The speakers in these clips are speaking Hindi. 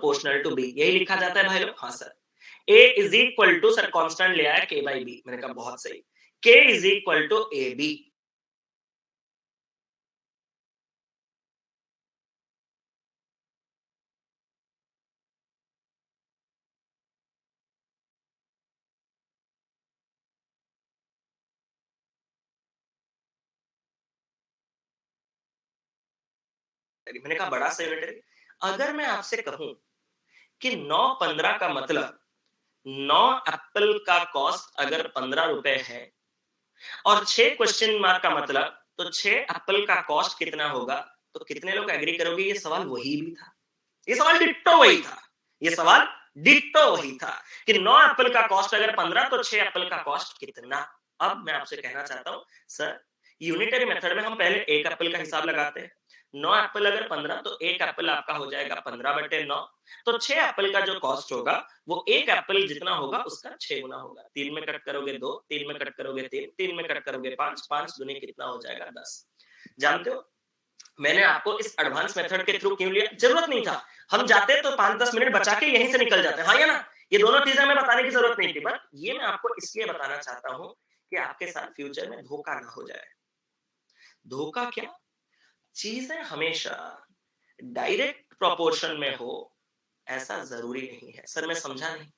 प्रोपोर्शनल टू बी, यही लिखा जाता है भाई लोग। हाँ sir. A is equal to, sir constant ले आया के बाई बी, मैंने कहा बहुत सही। K is equal to A B. मैंने कहा बड़ा सा यूनिट है। अगर मैं आपसे कहूं कि 9 15 का मतलब 9 एप्पल का कॉस्ट अगर 15 रुपए है और 6 क्वेश्चन मार्क का मतलब तो 6 एप्पल का कॉस्ट कितना होगा, तो कितने लोग एग्री करोगे ये सवाल वही भी था। ये सवाल डिट्टो वही था। ये सवाल डिट्टो वही था कि 9 एप्पल का कॉस्ट अगर 15 तो 6 एप्पल का कॉस्ट कितना। अब मैं आपसे कहना चाहता हूं सर, यूनिटरी मेथड में हम पहले एक एप्पल का हिसाब लगाते हैं। 9 एप्पल अगर 15 तो एक एप्पल आपका हो जाएगा 15/9। तो 6 एप्पल का जो कॉस्ट होगा वो एक एप्पल जितना होगा उसका 6 गुना होगा। 3 में कट करोगे 2, 3 में कट करोगे 3, 3 में कट करोगे 5, 5 दूनी कितना हो जाएगा 10। जानते हो मैंने आपको इस एडवांस मेथड के थ्रू क्यों लिया? जरूरत नहीं था। हम जाते तो 5-10 मिनट बचा के यहीं से निकल जाते। हाँ या ना? ये दोनों चीजें हमें बताने की जरूरत नहीं थी, बट ये मैं आपको इसलिए बताना चाहता हूँ कि आपके साथ फ्यूचर में धोखा ना हो जाए। धोखा क्या? चीजें हमेशा डायरेक्ट प्रोपोर्शन में हो ऐसा जरूरी नहीं है। सर मैं समझा नहीं।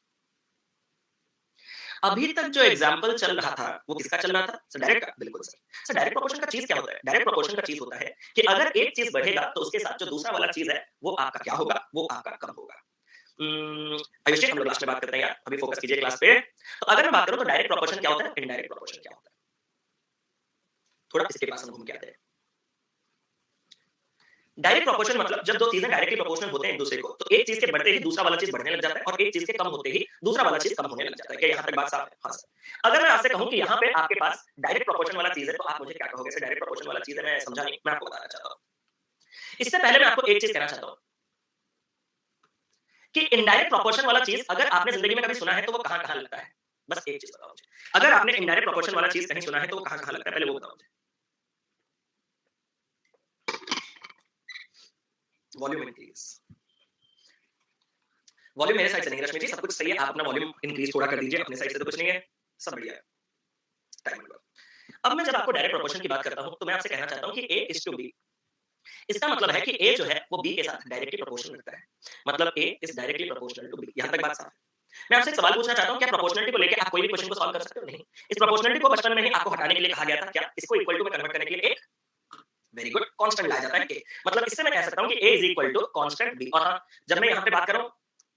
अभी तक जो एग्जाम्पल चल रहा था वो किसका चल रहा था? सर डायरेक्ट का। बिल्कुल सर। सर डायरेक्ट प्रोपोर्शन का चीज क्या होता है? डायरेक्ट प्रोपोर्शन का चीज होता है कि अगर एक चीज बढ़ेगा तो उसके साथ जो दूसरा वाला चीज है वो आपका क्या होगा? वो आपका कम होगा। आयुषी हम लोग लास्ट में बात करते हैं यार, अभी फोकस कीजिए क्लास पे। तो अगर मैं बात करूं तो डायरेक्ट प्रोपोर्शन क्या होता है, इनडायरेक्ट प्रोपोर्शन क्या होता है, थोड़ा इसके पास हम घूम के आते हैं। डायरेक्ट प्रोपोर्शन मतलब जब दो चीजें डायरेक्टली प्रोपोर्शनल होते हैं एक दूसरे को, तो एक चीज के बढ़ते ही दूसरा वाला चीज बढ़ने लग जाता है और एक चीज के कम होते ही दूसरा वाला चीज कम होने लग जाता है। क्या यहाँ तक बात साफ है? हाँ सर। अगर मैं आपसे कहूं कि यहाँ पे आपके पास डायरेक्ट प्रोपोर्शन वाला चीज है तो आप मुझे क्या कहोगे? सर डायरेक्ट प्रोपोर्शन वाला चीज है, मैं समझा नहीं, मैं आपको बताना चाहता हूँ। इससे पहले मैं आपको एक चीज कहना चाहता हूँ कि इनडायरेक्ट प्रोपोर्शन वाला चीज अगर आपने जिंदगी में कभी सुना है तो वो कहां कहां लगता है? बस एक चीज बताओ मुझे, अगर आपने इनडायरेक्ट प्रोपोर्शन वाला चीज कहीं सुना है तो वो कहां कहां लगता है, पहले वो बताओ मुझे। Volume increase. वॉल्यूम मेरे साइड से नहीं, रश्मि जी सब कुछ सही है, आप अपना वॉल्यूम इंक्रीज थोड़ा कर दीजिए, अपने साइड से तो कुछ नहीं है, सब बढ़िया है। टाइम अब मैं जब आपको डायरेक्ट प्रोपोर्शन की बात करता हूं तो मैं आपसे कहना चाहता हूं कि ए इज टू बी। इसका मतलब है कि ए जो है वो बी के साथ डायरेक्टली प्रोपोर्शनल लगता है। मतलब A is directly proportional to B. यहां तक बात साफ है। मैं आपसे एक सवाल पूछना चाहता हूं, क्या प्रोपोर्शनलिटी को लेके आप कोई भी क्वेश्चन को सॉल्व कर सकते हो? नहीं। इस प्रोपोर्शनलिटी को बचपन में ही आपको हटाने के लिए कहा गया था, क्या इसको इक्वल टू में कन्वर्ट करने के लिए एक वेरी गुड कांस्टेंट लाया जाता है के। मतलब इससे मैं कह सकता हूं कि a is equal to constant b। और हाँ, जब मैं यहां पे बात कर रहा हूं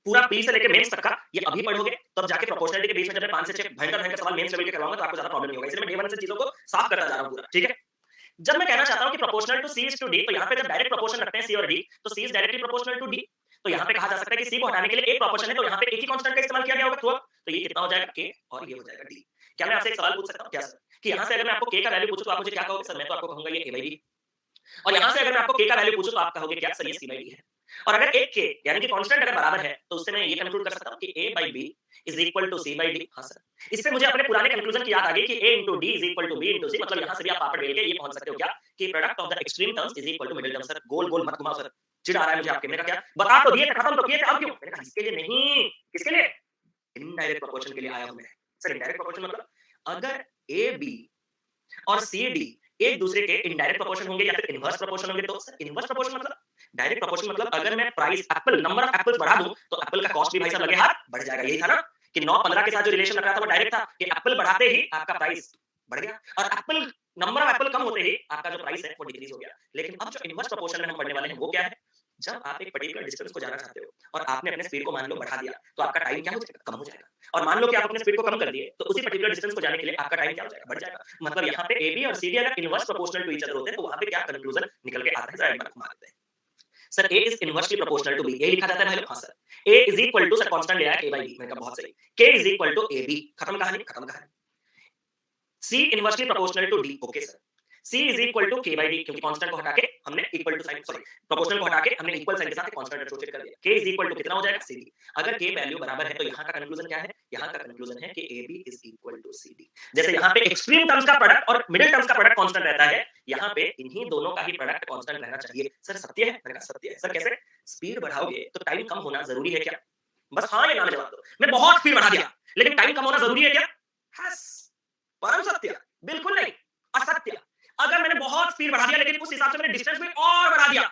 पूरा प्री से लेके मेंस तक का, ये अभी पढ़ोगे तब जाके प्रोपोर्शनलिटी के बीच में जब मैं 5 से 6 भयंकर भयंकर सवाल मेंस लेवल के करवाऊंगा तो आपको ज्यादा प्रॉब्लम नहीं होगा। इसलिए मैं डे 1 से चीजों को साफ करता जा रहा हूं पूरा, ठीक है? जब मैं कहना चाहता हूं कि proportional to C is to D, तो यहां पे जब डायरेक्ट प्रोपोर्शन रखते हैं सी और डी तो C is directly proportional to D. तो यहां पे कहा जा सकता है कि सी को हटाने के लिए एक प्रोपोर्शन है तो यहां पे एक ही कांस्टेंट का इस्तेमाल किया गया होगा थ्रू। तो ये कितना हो जाएगा के और ये हो जाएगा डी। क्या मैं आपसे एक सवाल पूछ सकता हूं क्या सर कि यहां से अगर मैं आपको के का वैल्यू पूछूं तो आप मुझे क्या कहोगे? सर मैं तो आपको कहूंगा ये ए बाई डी। और यहां से अगर मैं आपको के का वैल्यू पूछूं तो आप कहोगे क्या? सर ये सी बाई डी है। और अगर एक के यानी कि कांस्टेंट अगर बराबर है तो उससे मैं ये कंक्लूड कर सकता हूं कि a by B is equal to C by D. हाँ सर। इससे मुझे अपने पुराने कंक्लूजन की याद आ गई कि a into D is equal to b into C. मतलब यहां से भी आप पापड़ बेल के ये पहुंच सकते हो क्या कि product of the extreme terms is equal to middle term. Sir गोल गोल मत घुमाओ सर, चिढ़ आ रहा है मुझे आपके। मैंने कहा क्या बता तो दिए थे, खत्म तो किए थे, अब क्यों? मैंने कहा इसके लिए नहीं, किसके लिए? इनडायरेक्ट प्रोपोर्शन के लिए आया हूं मैं। सर इनडायरेक्ट प्रोपोर्शन मतलब अगर ए बी और सी डी एक दूसरे के इनडायरेक्ट प्रोपोर्शन होंगे या फिर इनवर्स प्रोपोर्शन होंगे तो सर इनवर्स प्रोपोर्शन मतलब डायरेक्ट प्रोपोर्शन मतलब अगर मैं price Apple number of apples बढ़ा दूं तो एप्पल का कॉस्ट भी भाई साहब लगे हाथ बढ़ जाएगा। यही था ना कि 9 15 के साथ जो रिलेशन रख रहा था वो डायरेक्ट था कि एप्पल बढ़ाते ही आपका प्राइस बढ़ गया और एप्पल नंबर ऑफ एप्पल कम होते ही आपका जो प्राइस है वो डिक्रीज हो गया। लेकिन अब जो इनवर्स प्रोपोर्शन में हम पढ़ने वाले हैं वो क्या है? जब आप एक पर्टिकुलर डिस्टेंस को जाना चाहते हो और आपने अपने स्पीड को मान लो बढ़ा दिया तो आपका टाइम क्या हो जाएगा? कम हो जाएगा। और मान लो कि आप अपने स्पीड को कम कर दिए तो उसी पर्टिकुलर डिस्टेंस को जाने के लिए आपका टाइम क्या हो जाएगा? बढ़ जाएगा। मतलब यहाँ पे AB और CD अगर inverse proportional to each other होते हैं तो वहां पे क्या कंक्लूजन निकल के आता है? जरा एक बार घुमा देते हैं। Sir A is inversely proportional to B, यही लिखा जाता है भाई लोग। हाँ sir. A is equal to, sir constant ले आया A बाई B, मैंने कहा बहुत सही। K is equal to AB, खत्म कहानी, खत्म कहानी। C inversely proportional to D, okay sir. C is equal to K by D, क्योंकि कांस्टेंट को हटा के हमने equal to sign, sorry proportional को हटा के हमने इक्वल साइन के साथ एक कांस्टेंट एसोसिएट कर दिया। K इज इक्वल टू कितना हो जाएगा CD। अगर K वैल्यू बराबर है तो यहाँ का कंक्लूजन क्या है? यहाँ का कंक्लूजन है कि AB is equal to CD। जैसे यहाँ पे एक्सट्रीम टर्म्स का प्रोडक्ट और मिडिल टर्म्स का प्रोडक्ट कांस्टेंट रहता है, यहाँ पे इन्हीं दोनों का ही प्रोडक्ट कांस्टेंट रहना चाहिए। सर सत्य है? मैंने कहा सत्य है। सर कैसे? स्पीड बढ़ाओगे तो टाइम कम होना जरूरी है क्या? बस हाँ या ना में जवाब दो। मैं बहुत स्पीड बढ़ा दिया लेकिन टाइम कम होना जरूरी है क्या? हस, परम सत्य, बिल्कुल नहीं, असत्य। अगर मैंने बहुत स्पीड बढ़ा दिया लेकिन उस हिसाब से मैंने डिस्टेंस भी और बढ़ा दिया,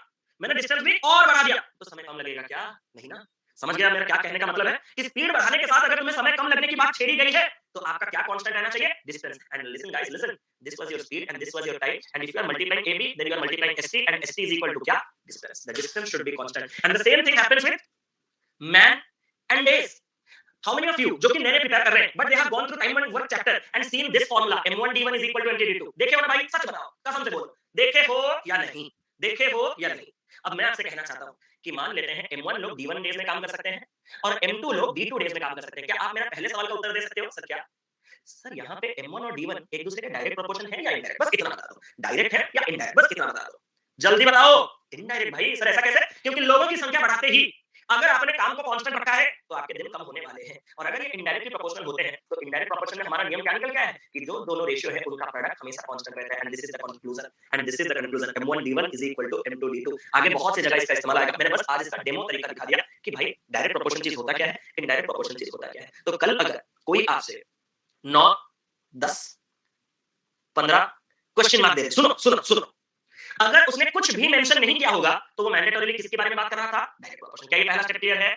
मैंने डिस्टेंस भी और बढ़ा दिया, तो समय कम लगेगा क्या? नहीं ना। समझ गया मेरा क्या कहने का मतलब है? कि स्पीड बढ़ाने के साथ अगर तुम्हें समय कम लगने की बात छेड़ी गई है तो आपका क्या कांस्टेंट रहना चाहिए? Distance. And listen guys, listen, this was your speed and this was your time, and if you are multiplying AB then you are multiplying ST, and ST is equal to क्या? Distance. The distance should be constant, and the same thing happens with man and days. How many of you जो कि नए प्रिपेयर कर रहे हैं but they have gone through time and work chapter and seen this formula m1d1 is equal to md2, देखे हो ना भाई? सच बताओ, कसम से बोलो, देखे हो या नहीं? देखे हो या नहीं? अब मैं आपसे कहना चाहता हूं कि मान लेते हैं m1 लोग d1 डेज में काम कर सकते हैं और m2 लोग d2 डेज में काम कर सकते हैं। क्या आप मेरा पहले सवाल का उत्तर दे सकते हो? सर क्या? सर यहाँ पे m1 और d1 एक दूसरे के डायरेक्ट प्रोपोर्शन है या इनडायरेक्ट? बस इतना बता दो। डायरेक्ट है या इनडायरेक्ट? बस इतना बता दो, जल्दी बताओ। इनडायरेक्ट भाई। सर ऐसा कैसे? क्योंकि लोगों की संख्या बढ़ाते ही अगर आपने काम को कांस्टेंट रखा है तो आपके दिन कम होने वाले हैं, और अगर ये इनडायरेक्टली प्रोपोर्शनल होते हैं तो इनडायरेक्ट प्रोपोर्शन में हमारा नियम क्या निकल गया है कि जो दोनों रेशियो है उनका प्रोडक्ट हमेशा कांस्टेंट रहता है। And this is the conclusion, and this is the conclusion, m1d1 is equal to m2d2। आगे बहुत सी जगह इसका इस्तेमाल आएगा, मैंने बस आज इसका डेमो तरीका दिखा दिया कि भाई डायरेक्ट प्रोपोर्शन चीज होता क्या है, इनडायरेक्ट प्रोपोर्शन चीज होता क्या है। तो कल अगर कोई आपसे 9, 10, 15 क्वेश्चन मार्क दे दे, सुनो सुनो सुनो, अगर उसने कुछ भी मेंशन नहीं किया होगा तो वो मैंडेटोरीली किसके बारे में बात कर रहा था? Direct proportion. क्या ये पहला स्टेप क्लियर है?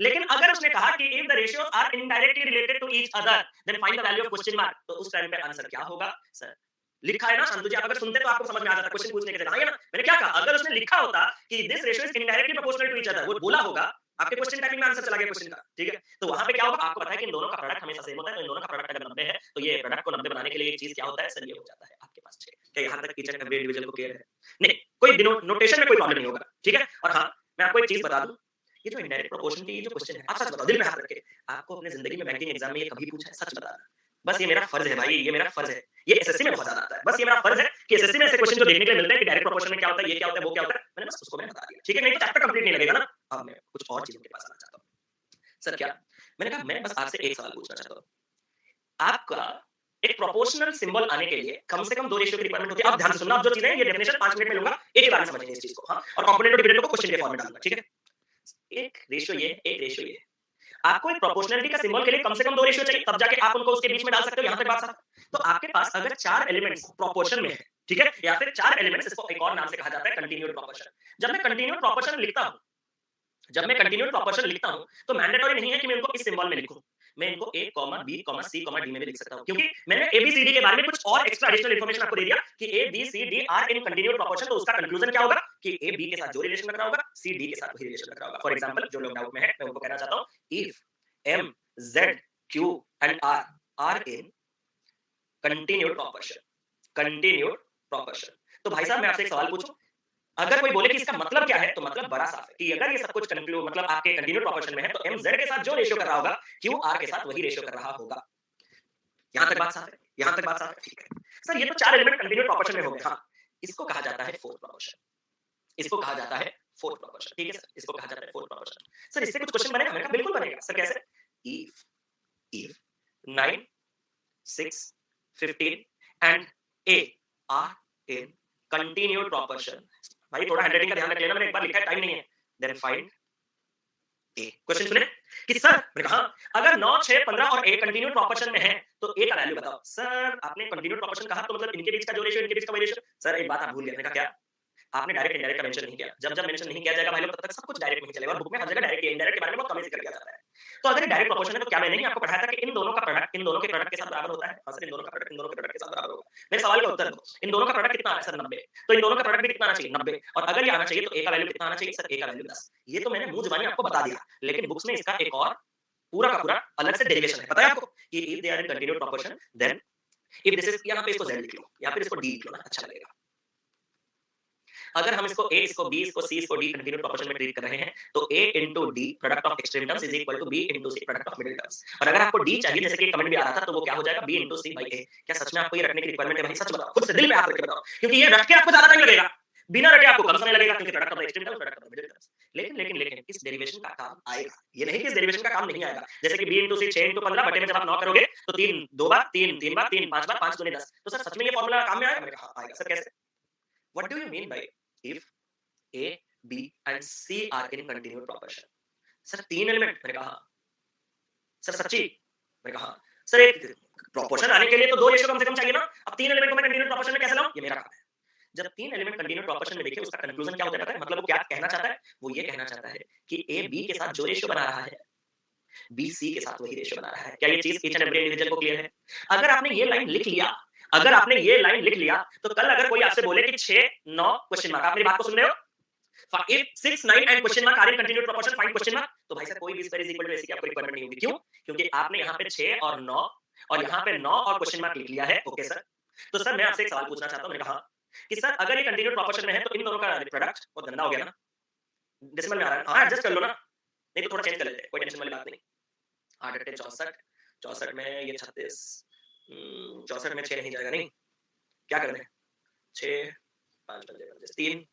लेकिन अगर उसने कहा कि if the ratios are indirectly related to each other then find the value of question mark, तो उस टाइम पे आंसर क्या होगा? सर लिखा है ना शांतु जी, आप अगर सुनते तो आपको समझ में आ जाता क्वेश्चन पूछने के जगह, है ना? मैंने क्या कहा? अगर उसने लिखा होता कि this ratio is indirectly proportional to each other, वो बोला होगा, आपके क्वेश्चन टाइपिंग में आंसर चला गया क्वेश्चन का, ठीक है? तो वहां पे क्या होगा? आपको पता है कि इन दोनों का प्रोडक्ट हमेशा सेम होता है, तो इन दोनों का प्रोडक्ट अगर 90 है तो ये प्रोडक्ट को 90 बनाने के लिए एक चीज क्या होता है? सर ये हो जाता है आपके पास 6। क्या यहां तक ईच एंड एवरी इंडिविजुअल को क्लियर है? नहीं, कोई नोटेशन में कोई प्रॉब्लम नहीं होगा, ठीक है? और हां, मैं आपको एक चीज बता दूं, ये जो इनडायरेक्ट प्रोपोर्शन की ये जो क्वेश्चन है, आप सच बताओ, दिल में हाथ रख के, आपको अपने जिंदगी में बैंकिंग एग्जाम में ये कभी पूछा है? सच बताना। बस ये मेरा फर्ज है भाई, ये मेरा फर्ज है। ये एसएससी में बहुत ज्यादा आता है। बस ये मेरा फर्ज है कि एसएससी में ऐसे क्वेश्चन जो देखने के लिए मिलते हैं कि डायरेक्ट प्रोपोर्शन में क्या होता है, ये क्या होता है, वो क्या होता है, मैंने बस उसको मैंने बता दिया, ठीक है? नहीं तो चैप्टर कंप्लीट नहीं लगेगा ना। अब मैं कुछ और चीजों के पास आना चाहता हूं। सर क्या? मैंने कहा मैं बस आपसे एक सवाल पूछना चाहता हूं। आपका एक प्रोपोर्शनल सिंबल आने के लिए कम से कम 2 रेशियो की रिक्वायरमेंट होती है। आप ध्यान से सुनना, अब जो चीजें हैं ये डेफिनेशन 5 मिनट में लूंगा, एक ही बार में समझेंगे इस चीज को, हां? और कंपोनेंट और डिविडेंड को क्वेश्चन के फॉर्म में डालूंगा, ठीक है? एक रेशियो ये, एक रेशियो ये। आपको एक प्रोपोर्शनलिटी का सिंबल के लिए कम से कम 2 रेशियो चाहिए, तब जाके आप उनको उसके बीच में डाल सकते हो। यहां तक बात साफ। तो आपके पास अगर 4 एलिमेंट्स प्रोपोर्शन में है, ठीक है? या फिर 4 एलिमेंट्स, इसको एक और नाम से कहा जाता है कंटीन्यूअड प्रोपोर्शन। जब मैं कंटीन्यूअड प्रोपोर्शन लिखता हूं, जब मैं कंटीन्यूअड प्रोपोर्शन लिखता हूं तो मैंडेटरी नहीं है कि मैं इनको इस सिंबल में लिखूं। मैं इनको a, b, c, d में भी लिख सकता हूं, क्योंकि मैंने a b c d के बारे में कुछ और एक्स्ट्रा एडिशनल इंफॉर्मेशन आपको दे दिया कि a b c d are in continued proportion. तो उसका कंक्लूजन क्या होगा कि a b के साथ जो रिलेशन रख रहा होगा c d के साथ वही रिलेशन रख रहा होगा। फॉर एग्जांपल, जो लोग डाउट में है मैं उनको कहना चाहता हूं, if m z q and r are in continued proportion, continued proportion। तो भाई साहब मैं आपसे एक सवाल पूछूं, अगर कोई बोले कि इसका मतलब क्या है, तो मतलब बड़ा साफ है कि अगर ये सब कुछ कंक्लूड मतलब आपके कंटीन्यूअड प्रोपोर्शन में है तो m z के साथ जो रेशियो कर रहा होगा q r के साथ वही रेशियो कर रहा होगा। यहां तक बात साफ है? यहां तक बात साफ है? ठीक है सर, ये तो 4 एलिमेंट कंटीन्यूअड प्रोपोर्शन में हो गए। हां, इसको कहा जाता है फोर्थ प्रोपोर्शन, इसको कहा जाता है फोर्थ प्रोपोर्शन, ठीक है सर? इसको कहा जाता है फोर्थ प्रोपोर्शन। सर इससे कुछ क्वेश्चन बनेगा? मैंने कहा बिल्कुल बनेगा। सर कैसे? if 9, 6, 15 and a are in continued proportion। भाई थोड़ा हैंडराइटिंग का ध्यान रख लेना, मैंने एक बार लिखा है, टाइम नहीं है। Then find a। क्वेश्चन सुने कि सर, मैंने कहा अगर 9, 6, 15 और a कंटीन्यूड प्रोपोर्शन में है तो a का वैल्यू बताओ। सर आपने कंटीन्यूड प्रोपोर्शन कहा तो मतलब इनके बीच का जो रेशियो, इनके बीच का वही रेशियो। सर एक बात आप भूल गए। मैंने कहा क्या? आपने डायरेक्ट इंडायरेक्ट का मेंशन नहीं किया। जब जब मेंशन नहीं किया जाएगा भाई लोग, तब तक सब कुछ डायरेक्ट नहीं चलेगा, और बुक में हर जगह डायरेक्ट इनडायरेक्ट के बारे में बहुत कम ही जिक्र किया जाता है। तो अगर डायरेक्ट प्रोपोर्शन है तो क्या मैंने नहीं आपको पढ़ाया था कि इन दोनों का प्रोडक्ट इन दोनों के प्रोडक्ट के साथ बराबर होता है? हां सर, इन दोनों का प्रोडक्ट इन दोनों के प्रोडक्ट के साथ बराबर होगा। मेरे सवाल का उत्तर दो, इन दोनों का प्रोडक्ट कितना आ रहा है? सर 90। तो इन दोनों का प्रोडक्ट भी कितना आना चाहिए? 90। और अगर ये आना चाहिए तो a का वैल्यू कितना आना चाहिए? सर a का वैल्यू 10। ये तो मैंने मुंह जुबानी आपको बता दिया, लेकिन बुक्स में इसका एक और पूरा का पूरा अलग से डेरिवेशन है, पता है आपको? कि if they are in continued proportion then if this is, यहां पे इसको z लिख लो या फिर इसको d लिख लो ना, अच्छा लगेगा। अगर हम इसको A, इसको B, इसको C, इसको D कंटीन्यूअस प्रोपोर्शन में ट्रीट कर रहे हैं, तो A into D product of extreme terms is equal to B into C product of middle terms. और अगर आपको D चाहिए, जैसे कि कमेंट भी आ रहा था, तो वो क्या हो जाएगा B into C by A। क्या सच में आपको ये रखने की रिक्वायरमेंट है भाई? सच बताओ, खुद से दिल पे हाथ रख के बताओ, क्योंकि ये रट के आपको ज्यादा टाइम लगेगा, बिना रटे आपको कम समय लगेगा, क्योंकि product of the extreme terms product of the middle terms. लेकिन इस डेरिवेशन का काम आएगा, ये नहीं कि इस डेरिवेशन का काम नहीं आएगा। जैसे कि B into C 6 into 15 बटे में जब आप 9 करोगे, तो 3 2 बार 3 3 बार 3 5 बार 5 दूनी 10। तो सर सच में ये फार्मूला काम में आएगा? मैंने कहा आएगा। सर कैसे? What do you mean by if A, B and C are in continuous proportion? Sir 3 element? मैंने कहा हाँ। सर सच्ची? मैंने कहा हाँ। सर एक प्रोपोर्शन आने के लिए तो 2 रेशियो कम से कम चाहिए ना। अब 3 एलिमेंट को मैं कंटीन्यूअस प्रोपोर्शन में कैसे लाऊं? ये मेरा काम है। जब 3 एलिमेंट कंटीन्यूअस प्रोपोर्शन में, देखिए उसका कंक्लूजन क्या होता है पता है? मतलब वो क्या कहना चाहता है? वो ये कहना चाहता है कि A B के साथ जो रेशियो बना रहा है, B C के साथ वही रेशियो बना रहा है। क्या ये चीज ईच एंड एवरी इंडिविजुअल को क्लियर है? अगर आपने ये लाइन लिख लिया, अगर आपने ये लाइन लिख लिया, तो कल अगर कोई आपसे बोले कि 6 9 क्वेश्चन मार्क, आप मेरी बात को सुन रहे हो? If 6 9 and question mark are in continuous proportion, find question mark, तो भाई साहब कोई भी स्क्वायर इज इक्वल टू ऐसी की आपको रिक्वायरमेंट नहीं होगी। क्यों? क्योंकि आपने यहाँ पे 6 और 9 और यहाँ पे 9 और क्वेश्चन मार्क लिख लिया है। ओके सर, तो सर मैं आपसे एक सवाल पूछना चाहता हूँ। मैंने कहा कि सर अगर ये कंटीन्यूअस प्रोपोर्शन में है, तो इन दोनों का प्रोडक्ट बहुत गंदा हो गया ना। डेसिमल में आ रहा है, हाँ एडजस्ट कर लो ना, नहीं तो थोड़ा चेंज कर लेते हैं, कोई टेंशन वाली बात नहीं। 8 अट्ठे 64, 64 में ये 36, 64 में 6 नहीं जाएगा, नहीं क्या कर दें? 6 5 पंजे 3,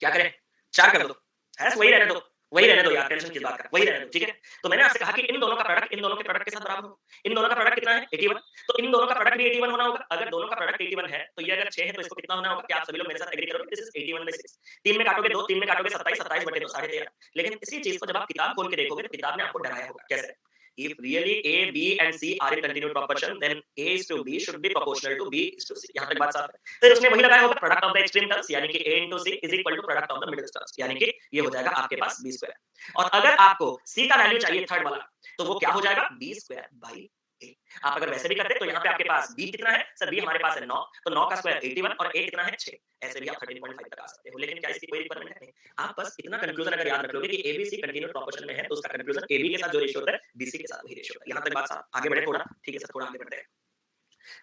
क्या करें? 4 कर दो। ऐसे वही रहने दो, वही रहने दो यार, टेंशन किस बात का, वही रहने दो, ठीक है? तो मैंने आपसे कहा कि इन दोनों का प्रोडक्ट इन दोनों के प्रोडक्ट के साथ बराबर हो। इन दोनों का प्रोडक्ट कितना है? 81। तो इन दोनों का प्रोडक्ट भी 81 होना होगा। अगर दोनों का प्रोडक्ट 81 है, तो ये अगर 6 है, तो इसको कितना होना होगा? क्या आप सभी लोग मेरे साथ एग्री करोगे? This is 81/6। 3 में काटोगे 2, 3 में काटोगे 27, 27 बटे 2 13.5। लेकिन इसी चीज को जब आप किताब खोल के देखोगे, तो किताब ने आपको डराया होगा। कैसे? If really A, B and C are in continuous proportion, then A is to B should be proportional to B is to C। यहाँ तक बात साफ है। फिर उसने वही लगाया होगा, product of the extreme terms, यानी कि A into C is equal to product of the middle terms, यानी कि ये हो जाएगा आपके पास B स्क्वायर। और अगर आपको C का वैल्यू चाहिए थर्ड वाला, तो वो क्या हो जाएगा? B square by A। आप अगर वैसे भी करते तो यहाँ पे आपके पास B कितना है? सर B हमारे पास है 9, तो 9 का स्क्वायर 81 और A कितना है? 6। ऐसे भी आप 13.5 तक आ सकते हो। लेकिन क्या इसकी कोई रिक्वायरमेंट है? नहीं। आप बस इतना कंक्लूजन अगर याद रख लोगे कि ABC कंटीन्यूअस प्रोपोर्शन में है, तो उसका कंक्लूजन AB के साथ जो रेशियो होता है, BC के साथ वही रेशियो होता है। यहाँ तक बात साफ। आगे बढ़े थोड़ा, ठीक है सर, थोड़ा आगे बढ़ते हैं।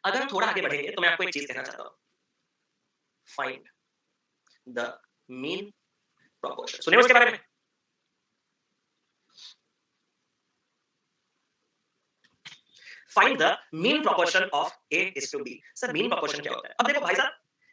अगर हम थोड़ा आगे बढ़ेंगे, तो मैं आपको एक चीज कहना चाहता हूँ। Find the mean proportion. सुने उसके बारे में? Find the mean proportion of A is to B। Sir mean proportion क्या होता है? अब देखो भाई साहब,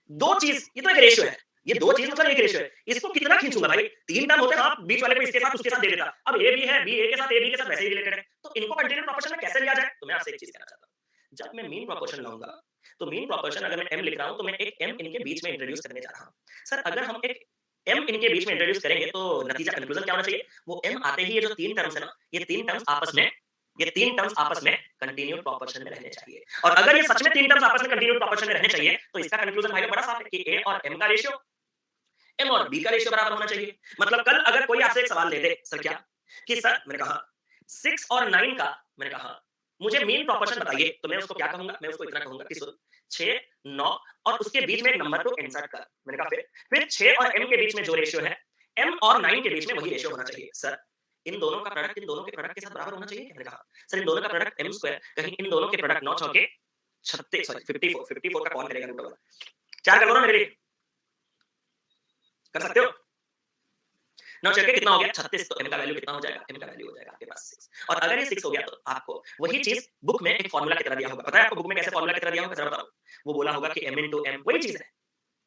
दो चीज, ये तो एक रेशियो है, ये दो चीज मतलब एक रेशियो है। इसको कितना खींचूंगा भाई? 3 टर्म होते हैं, आप बीच वाले को इसके साथ उसके साथ दे देता। अब A भी है, B A के साथ A B के साथ वैसे ही रिलेटेड है, तो इनको कंटीन्यूअस प्रोपोर्शन में कैसे लिया जाए? तो मैं आपसे एक चीज कहना चाहता हूं। जब मैं मीन प्रोपोर्शन लाऊंगा, तो मीन प्रोपोर्शन अगर मैं M लिख रहा हूं, तो मैं एक M इनके बीच में इंट्रोड्यूस करने जा रहा हूं। सर अगर हम एक M इनके बीच में इंट्रोड्यूस करेंगे, तो नतीजा कंक्लूजन क्या होना चाहिए? वो M आते ही ये जो तीन टर्म्स है ना, ये तीन टर्म्स आपस में, ये तीन टर्म्स आपस में कंटीन्यूअस प्रोपोर्शन में रहने चाहिए। और अगर ये सच में तीन टर्म्स आपस में कंटीन्यूअस प्रोपोर्शन में रहने चाहिए, तो इसका कंक्लूजन भाई बड़ा साफ है कि A और M का रेशियो, M और B का रेशियो बराबर होना चाहिए। मतलब कल अगर कोई आपसे एक सवाल दे दे, सर क्या? कि सर, मैंने कहा 6 और 9 का, मैंने कहा मुझे मीन प्रोपोर्शन बताइए, तो मैं उसको क्या कहूंगा? मैं उसको इतना कहूंगा कि सुन 6 9 और उसके बीच में एक नंबर को इंसर्ट कर। मैंने कहा फिर 6 और M के बीच में जो रेशियो है, M और 9 के बीच में वही रेशियो होना चाहिए। सर इन दोनों का प्रोडक्ट इन दोनों के प्रोडक्ट के साथ बराबर होना चाहिए क्या? मैंने कहा सर इन दोनों का प्रोडक्ट M स्क्वायर, कहीं इन दोनों के प्रोडक्ट 9 चौके 36, सॉरी 54 का कौन करेगा रूट ओवर? 4 कर दो ना मेरे लिए, कर सकते हो? 9 चौके कितना हो गया? 36। तो M का वैल्यू कितना हो जाएगा? M का वैल्यू हो जाएगा आपके पास 6। और अगर ये 6 हो गया, तो आपको वही चीज बुक में एक फार्मूला की तरह दिया होगा। पता है आपको बुक में कैसे फार्मूला की तरह दिया होगा? जरा बताओ। वो बोला होगा कि M into M, वही चीज है,